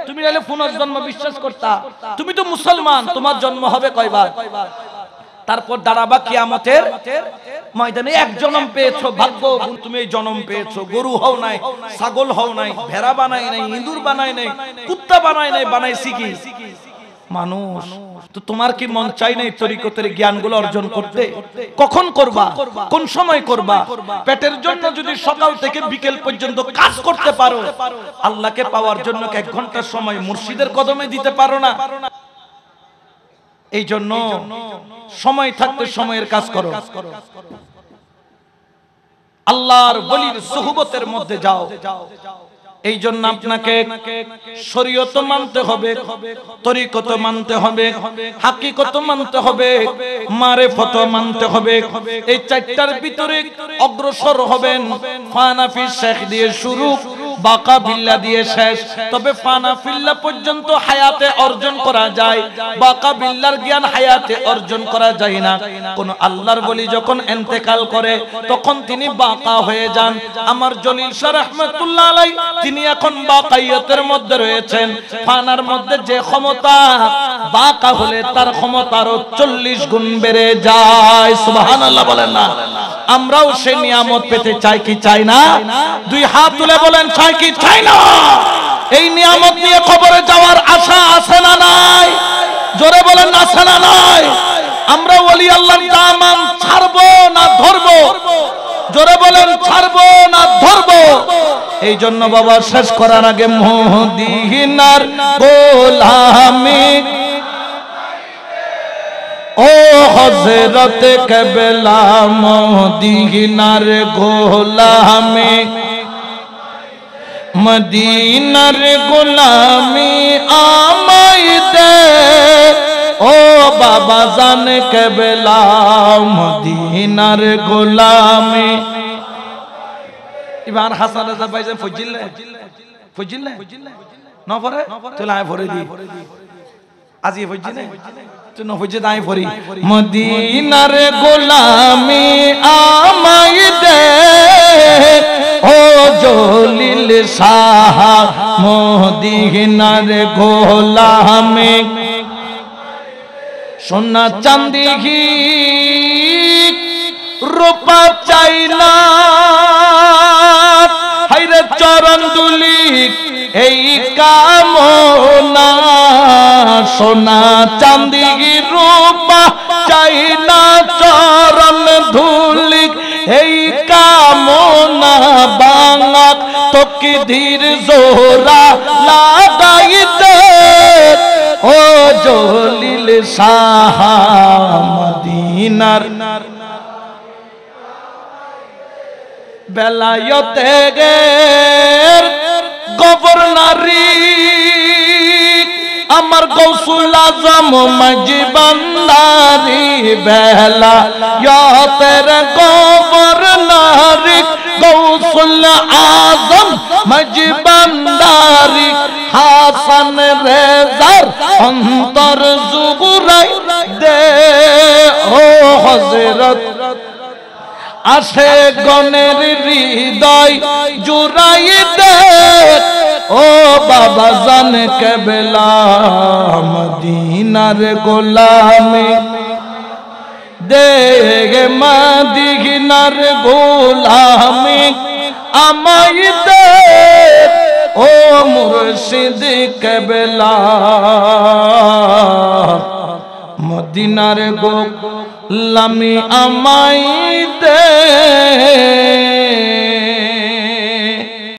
তুমি হলে পুনর্জন্ম বিশ্বাস করতা। তুমি তো মুসলমান, তোমার জন্ম হবে কয়বার? তারপর দাঁড়াবা কিয়ামতের ময়দানে। এক জন্ম পেয়েছো, ভাগ্য তুমি এই জন্ম পেয়েছো। গরু হও নাই, ছাগল হও নাই, ভেড়া বানাই নাই, ইঁদুর বানাই নাই, কুত্তা বানাই নাই, বানাইছি কি মানুষ। তো তোমার কি মন চাই নাই তরিকতের জ্ঞানগুলো অর্জন করতে? কখন করবা? কোন সময় করবা? পেটের জন্য যদি সকাল থেকে বিকেল পর্যন্ত কাজ করতে পারো, আল্লাহকে পাওয়ার জন্য 1 ঘন্টা সময় মুর্শিদের কদমে দিতে পারো না? এই জন্য সময় থাকতে সময়ের কাজ করো। আল্লাহর ওলির সুহবতের মধ্যে যাও। এই জন্য আপনাকে শরীয়ত মানতে হবে, তরিকত মানতে হবে, হাকিকত মানতে হবে, মারিফত মানতে হবে। এই 4টার ভিতরে অগ্রসর হবেন। ফানাফি শেখ দিয়ে শুরু, বাকা বিল্লা দিয়ে শেষ। তবে ফানা ফিল্লা পর্যন্ত হায়াতে অর্জন করা যায়, বাকা বিল্লার জ্ঞান হায়াতে অর্জন করা যায় না। কোন আল্লাহর ওলি যখন ইন্তেকাল করে তখন তিনি বাকা হয়ে যান। আমার জলিল শাহ রাহমাতুল্লাহ আলাইহি তিনি এখন বাকাইয়াতের মধ্যে রয়েছেন। ফানার মধ্যে যে ক্ষমতা, বাকা হলে তার ক্ষমতা আরো 40 গুণ বেড়ে যায়। সুবহানাল্লাহ বলেন না? আমরাও সেই নিয়ামত পেতে চাই কি চাই না? দুই হাত তুলে বলেন চাই কি চাই না? এই নিয়ামত নিয়ে কবরে যাওয়ার আশা আছে না নাই? জোরে বলেন আছে না নাই? আমরা ওলি আল্লাহর দামান ছাড়বো না ধরবো? জোরে বলেন ছাড়বো না ধরবো? এই জন্য বাবা শেষ করার আগে মদিনার গোলামি ও হযরত কেবলা মদিনার গোলামি, মদিনার গোলামি আমায় দে ও বাবা জান কেবলা মদিনার গোলামি। এবার হাসান রাজা ভাইজান ফজিল না পড়ে চলে আয় পড়ে দি আজি ফজিল তুই না ফজিল আয় পড়ি। মদিনার গোলামি আমায় দে ও জলিল শাহ মদিনার গোলামি, সোনা চাঁদি রূপা চাই না, হায়রে চরণ দুলি এই কামনা, সোনা চাঁদি রূপা চাই না, চরণ ধুলি এই কামনা, বাংলা তোকে ধীর জোরা লাগাইতে ও জলিল শাহ মদিনার বেলায়েতে গভর্নরি আমার গৌসুল আজম মজবান্দারি, বেলায়েতের গভর্নরি গৌসুল আজম মজবান্দারি, হাসান রেজার অন্তর জুগুরাই দে ও হযরত আসে গনের হৃদয় জুড়াই দে ও বাবা জান কেবলা মদিনার গোলামি দে মদিনার গোলামি আমায় দে ও মুর্শিদ কেবলা মদিনার গোলামি আমায় দে